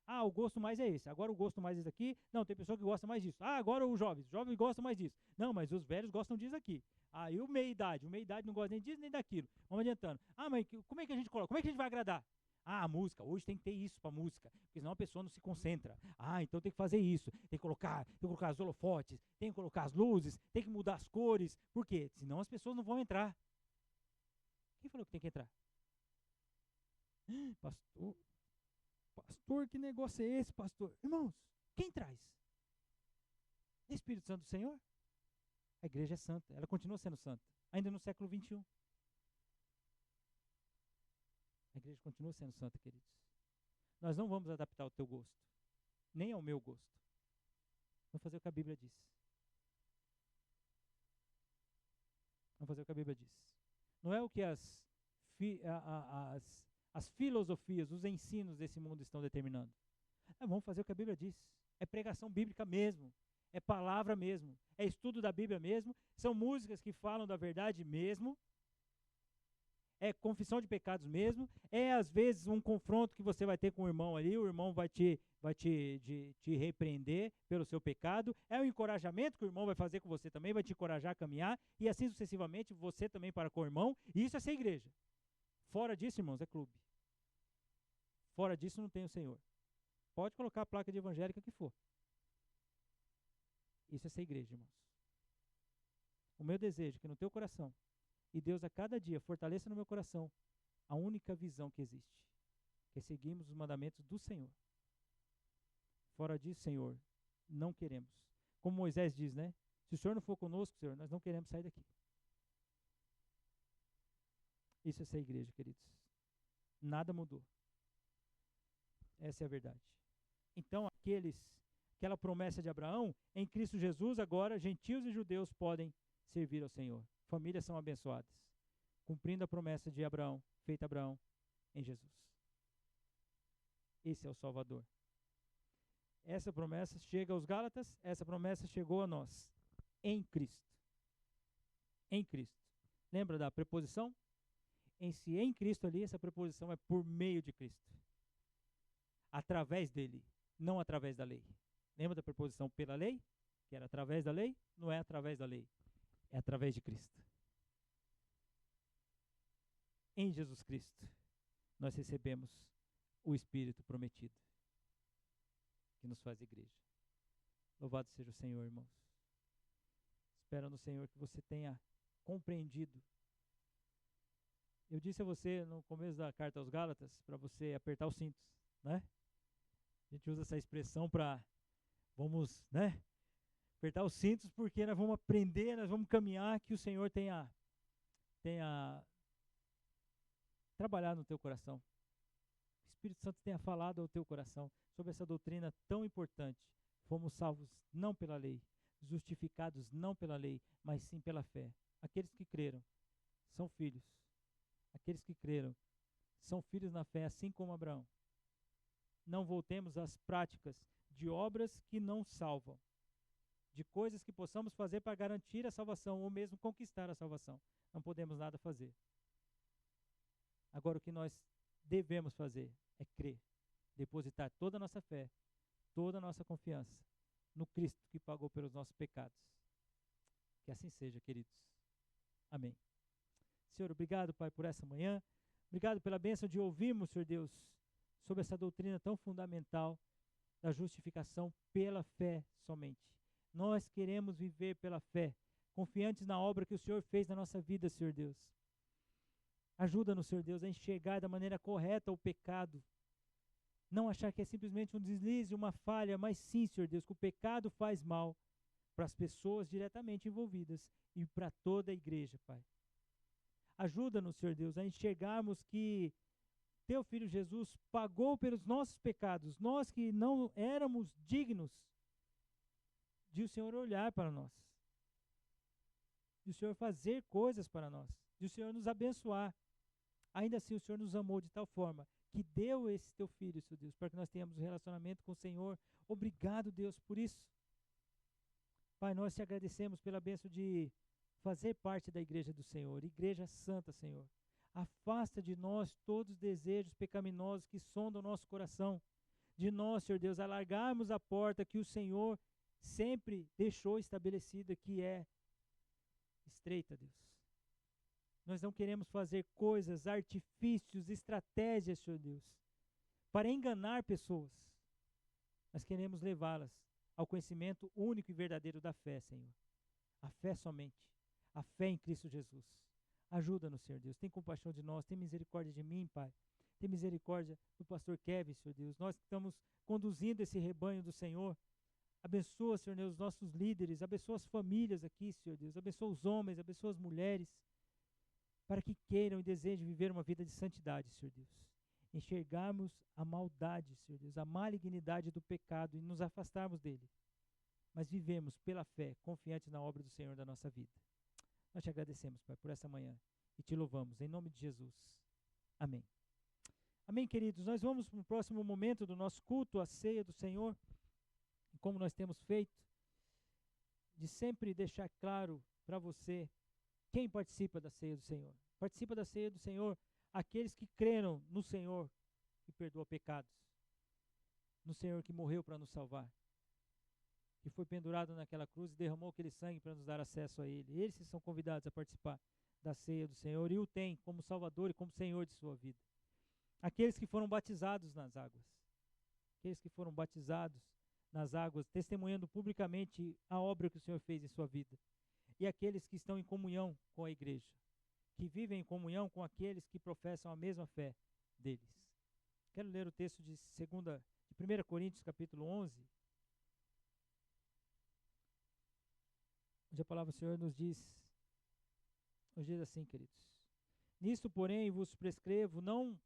[SPEAKER 1] Ah, o gosto mais é esse. Agora o gosto mais é esse aqui. Não, tem pessoa que gosta mais disso. Ah, agora os jovens gostam mais disso. Não, mas os velhos gostam disso aqui. Ah, e o meia-idade não gosta nem disso nem daquilo. Vamos adiantando. Ah, mas como é que a gente coloca? Como é que a gente vai agradar? Ah, a música, hoje tem que ter isso para música, porque senão a pessoa não se concentra. Ah, então tem que fazer isso, tem que colocar os holofotes, tem que colocar as luzes, tem que mudar as cores. Por quê? Senão as pessoas não vão entrar. Quem falou que tem que entrar? Pastor, que negócio é esse, pastor? Irmãos, quem traz? Espírito Santo do Senhor? A igreja é santa, ela continua sendo santa, ainda no século 21. A igreja continua sendo santa, queridos. Nós não vamos adaptar o teu gosto, nem ao meu gosto. Vamos fazer o que a Bíblia diz. Vamos fazer o que a Bíblia diz. Não é o que as filosofias, os ensinos desse mundo estão determinando. Vamos fazer o que a Bíblia diz. É pregação bíblica mesmo. É palavra mesmo. É estudo da Bíblia mesmo. São músicas que falam da verdade mesmo. É confissão de pecados mesmo. É, às vezes, um confronto que você vai ter com o irmão ali. O irmão vai te repreender pelo seu pecado. É um encorajamento que o irmão vai fazer com você também. Vai te encorajar a caminhar. E assim sucessivamente, você também para com o irmão. E isso é ser igreja. Fora disso, irmãos, é clube. Fora disso, não tem o Senhor. Pode colocar a placa de evangélica que for. Isso é ser igreja, irmãos. O meu desejo é que no teu coração, e Deus a cada dia fortaleça no meu coração a única visão que existe, que é seguirmos os mandamentos do Senhor. Fora disso, Senhor, não queremos. Como Moisés diz, né? Se o Senhor não for conosco, Senhor, nós não queremos sair daqui. Isso é ser igreja, queridos. Nada mudou. Essa é a verdade. Então, aquela promessa de Abraão, em Cristo Jesus, agora, gentios e judeus podem servir ao Senhor. Famílias são abençoadas, cumprindo a promessa de Abraão, feita a Abraão em Jesus. Esse é o Salvador. Essa promessa chega aos Gálatas, essa promessa chegou a nós, em Cristo. Em Cristo. Lembra da preposição? Em Cristo ali, essa preposição é por meio de Cristo. Através dele, não através da lei. Lembra da preposição pela lei? Que era através da lei? Não é através da lei. É através de Cristo. Em Jesus Cristo, nós recebemos o Espírito prometido, que nos faz igreja. Louvado seja o Senhor, irmãos. Espero no Senhor que você tenha compreendido. Eu disse a você no começo da carta aos Gálatas, para você apertar os cintos, né? A gente usa essa expressão para, vamos, né? Apertar os cintos, porque nós vamos aprender, nós vamos caminhar, que o Senhor tenha trabalhado no teu coração. O Espírito Santo tenha falado ao teu coração sobre essa doutrina tão importante. Fomos salvos não pela lei, justificados não pela lei, mas sim pela fé. Aqueles que creram são filhos. Aqueles que creram são filhos na fé, assim como Abraão. Não voltemos às práticas de obras que não salvam, de coisas que possamos fazer para garantir a salvação ou mesmo conquistar a salvação. Não podemos nada fazer. Agora, o que nós devemos fazer é crer, depositar toda a nossa fé, toda a nossa confiança no Cristo que pagou pelos nossos pecados. Que assim seja, queridos. Amém. Senhor, obrigado, Pai, por essa manhã. Obrigado pela bênção de ouvirmos, Senhor Deus, sobre essa doutrina tão fundamental da justificação pela fé somente. Nós queremos viver pela fé, confiantes na obra que o Senhor fez na nossa vida, Senhor Deus. Ajuda-nos, Senhor Deus, a enxergar da maneira correta o pecado. Não achar que é simplesmente um deslize, uma falha, mas sim, Senhor Deus, que o pecado faz mal para as pessoas diretamente envolvidas e para toda a igreja, Pai. Ajuda-nos, Senhor Deus, a enxergarmos que Teu Filho Jesus pagou pelos nossos pecados, nós que não éramos dignos de o Senhor olhar para nós, de o Senhor fazer coisas para nós, de o Senhor nos abençoar. Ainda assim, o Senhor nos amou de tal forma que deu esse Teu Filho, Senhor Deus, para que nós tenhamos um relacionamento com o Senhor. Obrigado, Deus, por isso. Pai, nós te agradecemos pela bênção de fazer parte da igreja do Senhor, igreja santa, Senhor. Afasta de nós todos os desejos pecaminosos que sondam o nosso coração. De nós, Senhor Deus, alargarmos a porta que o Senhor sempre deixou estabelecida, que é estreita, Deus. Nós não queremos fazer coisas, artifícios, estratégias, Senhor Deus, para enganar pessoas. Nós queremos levá-las ao conhecimento único e verdadeiro da fé, Senhor. A fé somente. A fé em Cristo Jesus. Ajuda-nos, Senhor Deus. Tem compaixão de nós. Tem misericórdia de mim, Pai. Tem misericórdia do pastor Kevin, Senhor Deus. Nós estamos conduzindo esse rebanho do Senhor. Abençoa, Senhor Deus, os nossos líderes. Abençoa as famílias aqui, Senhor Deus. Abençoa os homens, abençoa as mulheres. Para que queiram e desejem viver uma vida de santidade, Senhor Deus. Enxergarmos a maldade, Senhor Deus, a malignidade do pecado e nos afastarmos dele. Mas vivemos pela fé, confiantes na obra do Senhor da nossa vida. Nós te agradecemos, Pai, por essa manhã e te louvamos, em nome de Jesus. Amém. Amém, queridos. Nós vamos para o próximo momento do nosso culto, a ceia do Senhor, como nós temos feito, de sempre deixar claro para você quem participa da ceia do Senhor. Participa da ceia do Senhor aqueles que creram no Senhor que perdoa pecados, no Senhor que morreu para nos salvar, que foi pendurado naquela cruz e derramou aquele sangue para nos dar acesso a Ele. Eles são convidados a participar da ceia do Senhor e o têm como Salvador e como Senhor de sua vida. Aqueles que foram batizados nas águas, aqueles que foram batizados nas águas, testemunhando publicamente a obra que o Senhor fez em sua vida, e aqueles que estão em comunhão com a igreja, que vivem em comunhão com aqueles que professam a mesma fé deles. Quero ler o texto de 1 Coríntios capítulo 11, onde a palavra do Senhor nos diz assim, queridos: nisto, porém, vos prescrevo, não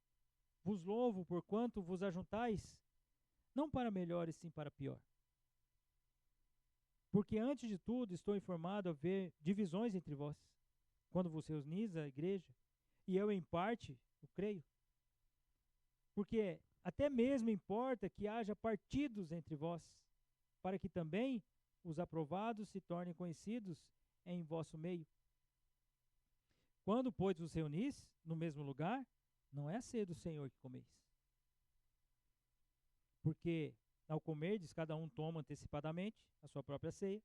[SPEAKER 1] vos louvo porquanto vos ajuntais, não para melhor e sim para pior. Porque antes de tudo estou informado a haver divisões entre vós, quando vos reunis a igreja, e eu em parte o creio. Porque até mesmo importa que haja partidos entre vós, para que também os aprovados se tornem conhecidos em vosso meio. Quando, pois, vos reunis no mesmo lugar, não é a ceia do Senhor que comeis. Porque ao comerdes, cada um toma antecipadamente a sua própria ceia,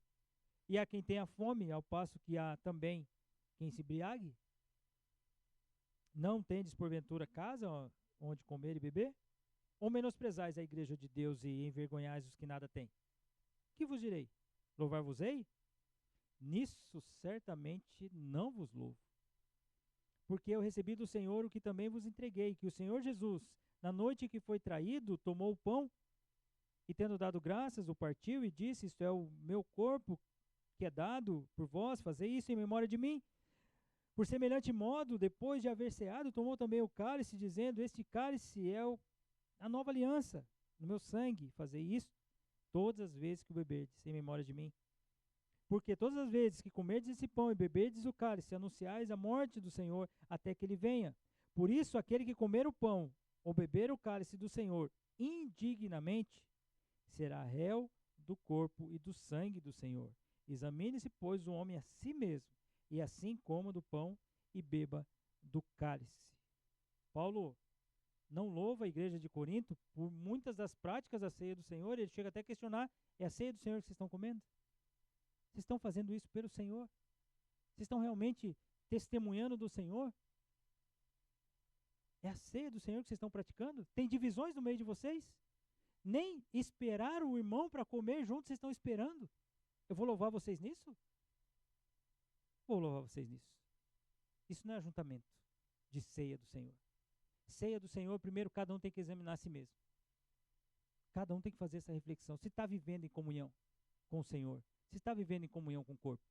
[SPEAKER 1] e há quem tenha fome, ao passo que há também quem se embriague. Não tendes porventura casa onde comer e beber? Ou menosprezais a igreja de Deus e envergonhais os que nada têm? Que vos direi? Louvar-vos-ei? Nisso certamente não vos louvo. Porque eu recebi do Senhor o que também vos entreguei, que o Senhor Jesus, na noite que foi traído, tomou o pão, e tendo dado graças, o partiu e disse: isto é o meu corpo que é dado por vós, fazei isso em memória de mim. Por semelhante modo, depois de haver ceado, tomou também o cálice, dizendo: este cálice é a nova aliança no meu sangue, fazei isso todas as vezes que o beberdes, em memória de mim. Porque todas as vezes que comerdes esse pão e beberdes o cálice, anunciais a morte do Senhor até que ele venha. Por isso, aquele que comer o pão ou beber o cálice do Senhor indignamente, será réu do corpo e do sangue do Senhor. Examine-se, pois, o homem a si mesmo, e assim coma do pão e beba do cálice. Paulo não louva a igreja de Corinto por muitas das práticas da ceia do Senhor. Ele chega até a questionar: é a ceia do Senhor que vocês estão comendo? Vocês estão fazendo isso pelo Senhor? Vocês estão realmente testemunhando do Senhor? É a ceia do Senhor que vocês estão praticando? Tem divisões no meio de vocês? Nem esperar o irmão para comer junto vocês estão esperando? Eu vou louvar vocês nisso? Vou louvar vocês nisso. Isso não é ajuntamento de ceia do Senhor. Ceia do Senhor, primeiro cada um tem que examinar a si mesmo. Cada um tem que fazer essa reflexão. Se está vivendo em comunhão com o Senhor, se está vivendo em comunhão com o corpo,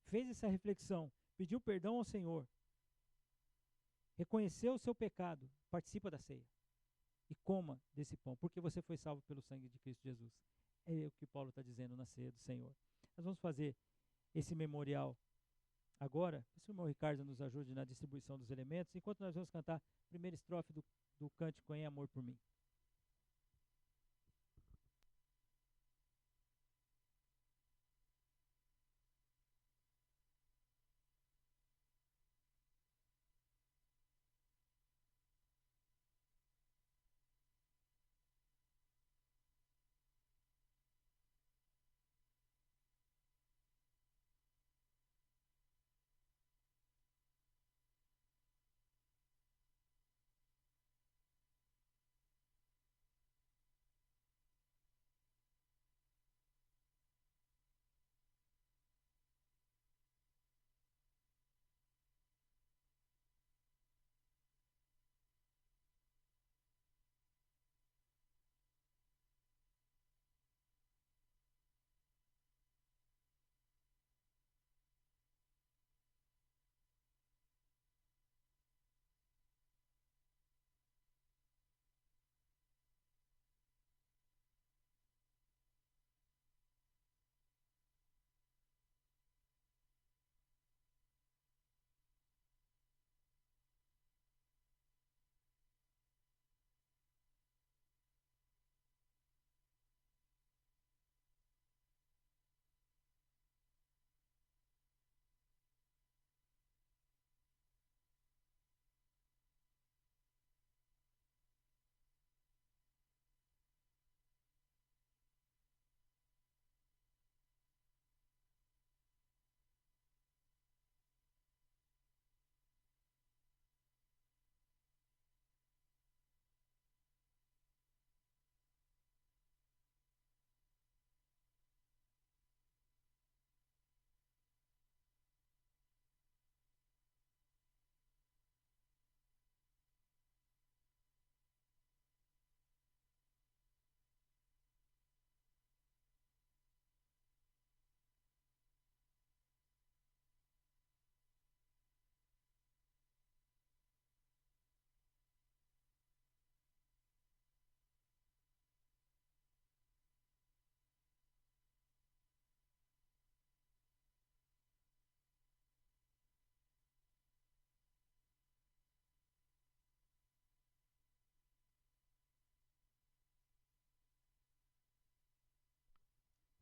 [SPEAKER 1] fez essa reflexão, pediu perdão ao Senhor, reconheceu o seu pecado, participa da ceia e coma desse pão, porque você foi salvo pelo sangue de Cristo Jesus. É o que Paulo está dizendo na ceia do Senhor. Nós vamos fazer esse memorial agora. Se o irmão Ricardo nos ajude na distribuição dos elementos, enquanto nós vamos cantar a primeira estrofe do cântico Em Amor por Mim.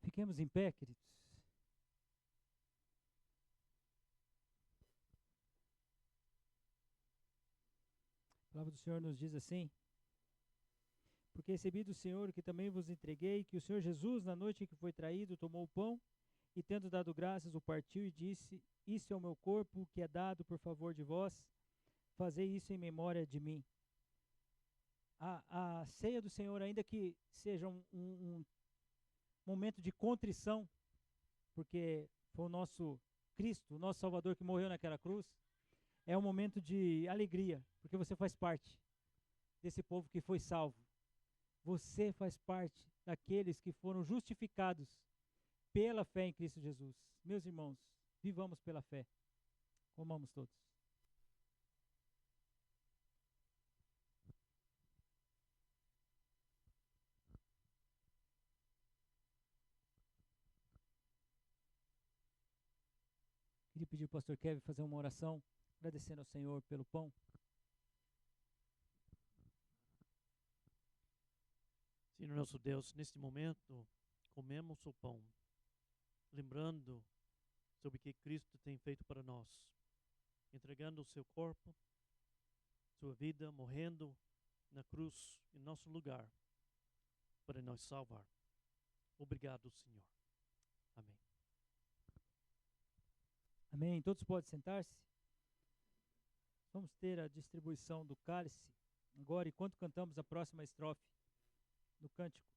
[SPEAKER 1] Fiquemos em pé, queridos. A palavra do Senhor nos diz assim: porque recebi do Senhor que também vos entreguei, que o Senhor Jesus, na noite em que foi traído, tomou o pão e, tendo dado graças, o partiu e disse: isso é o meu corpo, que é dado por favor de vós, fazei isso em memória de mim. A ceia do Senhor, ainda que seja um momento de contrição, porque foi o nosso Cristo, o nosso Salvador que morreu naquela cruz, é um momento de alegria, porque você faz parte desse povo que foi salvo. Você faz parte daqueles que foram justificados pela fé em Cristo Jesus. Meus irmãos, vivamos pela fé. Comamos todos. Queria pedir ao pastor Kevin fazer uma oração, agradecendo ao Senhor pelo pão.
[SPEAKER 2] Senhor nosso Deus, neste momento, comemos o pão, lembrando sobre o que Cristo tem feito para nós, entregando o seu corpo, sua vida, morrendo na cruz, em nosso lugar, para nos salvar. Obrigado, Senhor. Amém.
[SPEAKER 1] Amém? Todos podem sentar-se? Vamos ter a distribuição do cálice agora, enquanto cantamos a próxima estrofe do cântico.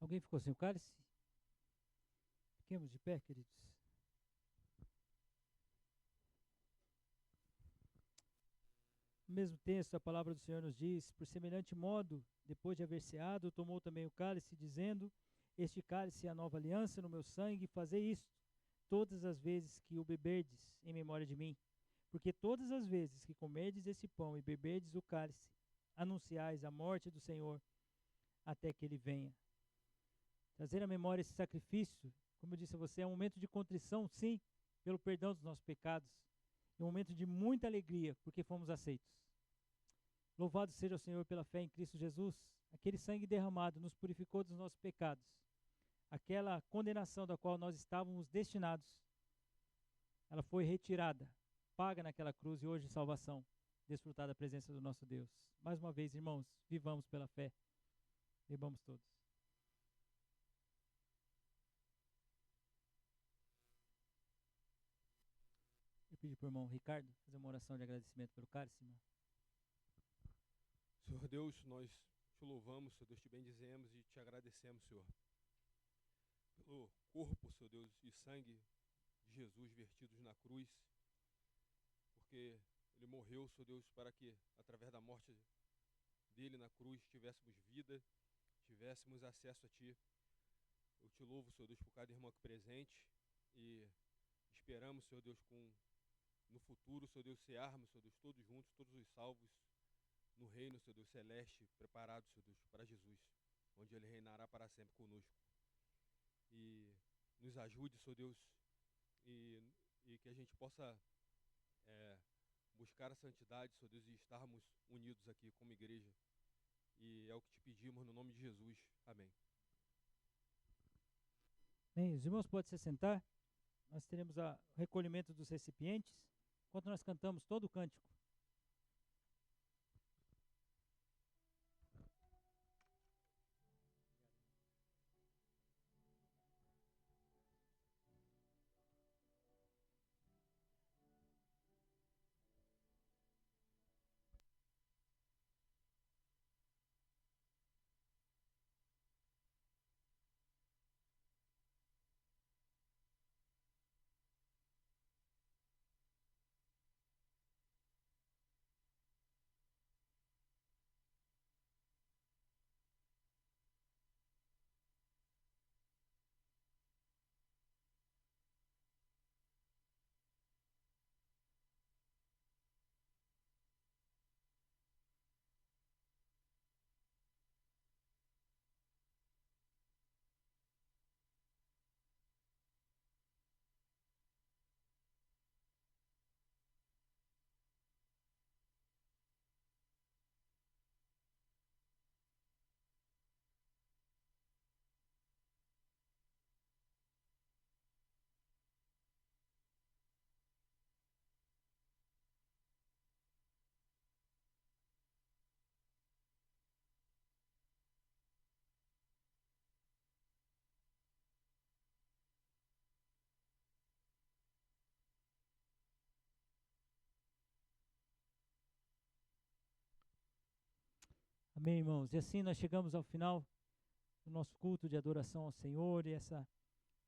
[SPEAKER 1] Alguém ficou sem o cálice? Fiquemos de pé, queridos. No mesmo texto, a palavra do Senhor nos diz: por semelhante modo, depois de haver ceado, tomou também o cálice, dizendo: este cálice é a nova aliança no meu sangue, fazei isto todas as vezes que o beberdes, em memória de mim. Porque todas as vezes que comerdes esse pão e beberdes o cálice, anunciais a morte do Senhor, até que ele venha. Trazer à memória esse sacrifício, como eu disse a você, é um momento de contrição, sim, pelo perdão dos nossos pecados. É um momento de muita alegria, porque fomos aceitos. Louvado seja o Senhor pela fé em Cristo Jesus. Aquele sangue derramado nos purificou dos nossos pecados. Aquela condenação da qual nós estávamos destinados, ela foi retirada, paga naquela cruz, e hoje salvação, desfrutar da presença do nosso Deus. Mais uma vez, irmãos, vivamos pela fé. Bebamos todos. Eu pedi para o irmão Ricardo fazer uma oração de agradecimento pelo cálice, irmão.
[SPEAKER 3] Senhor Deus, nós te louvamos, Senhor Deus, te bendizemos e te agradecemos, Senhor, pelo corpo, Senhor Deus, e sangue de Jesus vertidos na cruz, porque ele morreu, Senhor Deus, para que, através da morte dele na cruz, tivéssemos vida, tivéssemos acesso a Ti. Eu te louvo, Senhor Deus, por cada irmão aqui presente e esperamos, Senhor Deus, no futuro, Senhor Deus, cearmos, Senhor Deus, todos juntos, todos os salvos, no reino, Senhor Deus, celeste, preparado, Senhor Deus, para Jesus, onde Ele reinará para sempre conosco. E nos ajude, Senhor Deus, e que a gente possa buscar a santidade, Senhor Deus, e estarmos unidos aqui como igreja. E é o que te pedimos no nome de Jesus. Amém.
[SPEAKER 1] Bem, os irmãos podem se sentar. Nós teremos o recolhimento dos recipientes, enquanto nós cantamos todo o cântico. Amém, irmãos? E assim nós chegamos ao final do nosso culto de adoração ao Senhor e essa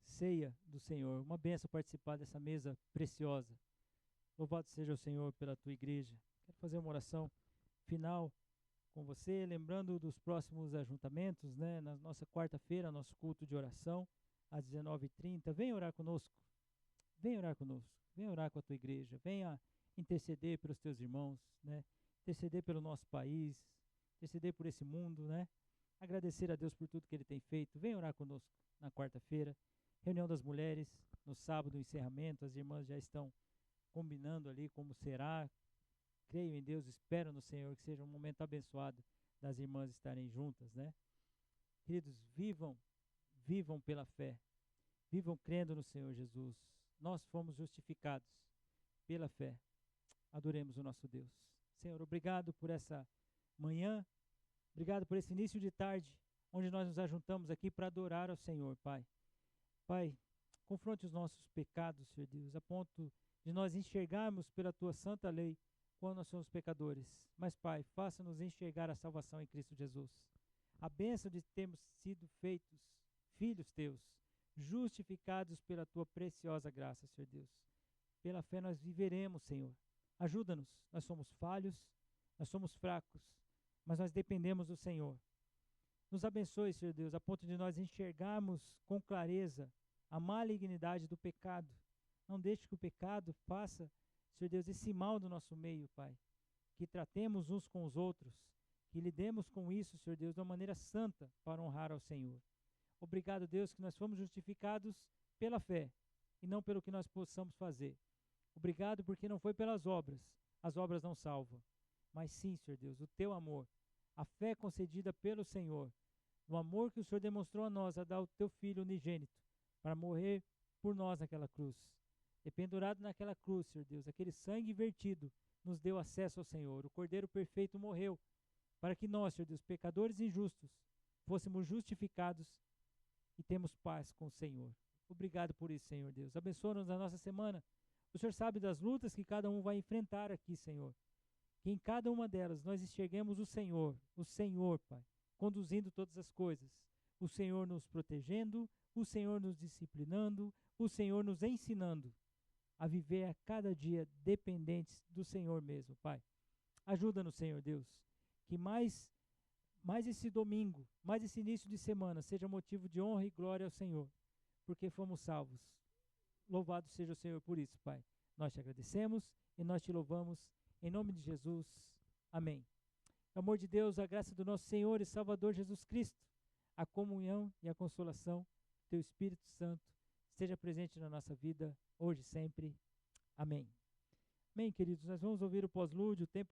[SPEAKER 1] ceia do Senhor. Uma bênção participar dessa mesa preciosa. Louvado seja o Senhor pela tua igreja. Quero fazer uma oração final com você, lembrando dos próximos ajuntamentos, né? Na nossa quarta-feira, nosso culto de oração, às 19h30. Vem orar conosco. Vem orar conosco. Vem orar com a tua igreja. Venha interceder pelos teus irmãos, né? Interceder pelo nosso país, interceder por esse mundo, né? Agradecer a Deus por tudo que Ele tem feito. Vem orar conosco na quarta-feira. Reunião das mulheres, no sábado, o encerramento. As irmãs já estão combinando ali como será. Creio em Deus, espero no Senhor que seja um momento abençoado das irmãs estarem juntas, né? Queridos, vivam pela fé. Vivam crendo no Senhor Jesus. Nós fomos justificados pela fé. Adoremos o nosso Deus. Senhor, obrigado por essa manhã. Obrigado por esse início de tarde, onde nós nos ajuntamos aqui para adorar ao Senhor, Pai. Pai, confronte os nossos pecados, Senhor Deus, a ponto de nós enxergarmos pela Tua santa lei quando nós somos pecadores. Mas, Pai, faça-nos enxergar a salvação em Cristo Jesus. A bênção de termos sido feitos filhos Teus, justificados pela Tua preciosa graça, Senhor Deus. Pela fé nós viveremos, Senhor. Ajuda-nos, nós somos falhos, nós somos fracos, mas nós dependemos do Senhor. Nos abençoe, Senhor Deus, a ponto de nós enxergarmos com clareza a malignidade do pecado. Não deixe que o pecado faça, Senhor Deus, esse mal do nosso meio, Pai. Que tratemos uns com os outros, que lidemos com isso, Senhor Deus, de uma maneira santa para honrar ao Senhor. Obrigado, Deus, que nós fomos justificados pela fé e não pelo que nós possamos fazer. Obrigado porque não foi pelas obras, as obras não salvam, mas sim, Senhor Deus, o Teu amor, a fé concedida pelo Senhor, o amor que o Senhor demonstrou a nós, a dar o Teu Filho unigênito, para morrer por nós naquela cruz. E pendurado naquela cruz, Senhor Deus, aquele sangue vertido nos deu acesso ao Senhor. O Cordeiro perfeito morreu para que nós, Senhor Deus, pecadores injustos, fôssemos justificados e temos paz com o Senhor. Obrigado por isso, Senhor Deus. Abençoa-nos na nossa semana. O Senhor sabe das lutas que cada um vai enfrentar aqui, Senhor. Que em cada uma delas nós enxerguemos o Senhor, Pai, conduzindo todas as coisas. O Senhor nos protegendo, o Senhor nos disciplinando, o Senhor nos ensinando a viver a cada dia dependentes do Senhor mesmo, Pai. Ajuda-nos, Senhor Deus, que mais esse domingo, mais esse início de semana seja motivo de honra e glória ao Senhor, porque fomos salvos. Louvado seja o Senhor por isso, Pai. Nós te agradecemos e nós te louvamos em nome de Jesus. Amém. O amor de Deus, a graça do nosso Senhor e Salvador Jesus Cristo, a comunhão e a consolação do Teu Espírito Santo esteja presente na nossa vida, hoje e sempre. Amém. Amém, queridos. Nós vamos ouvir o pós-lúdio, o tempo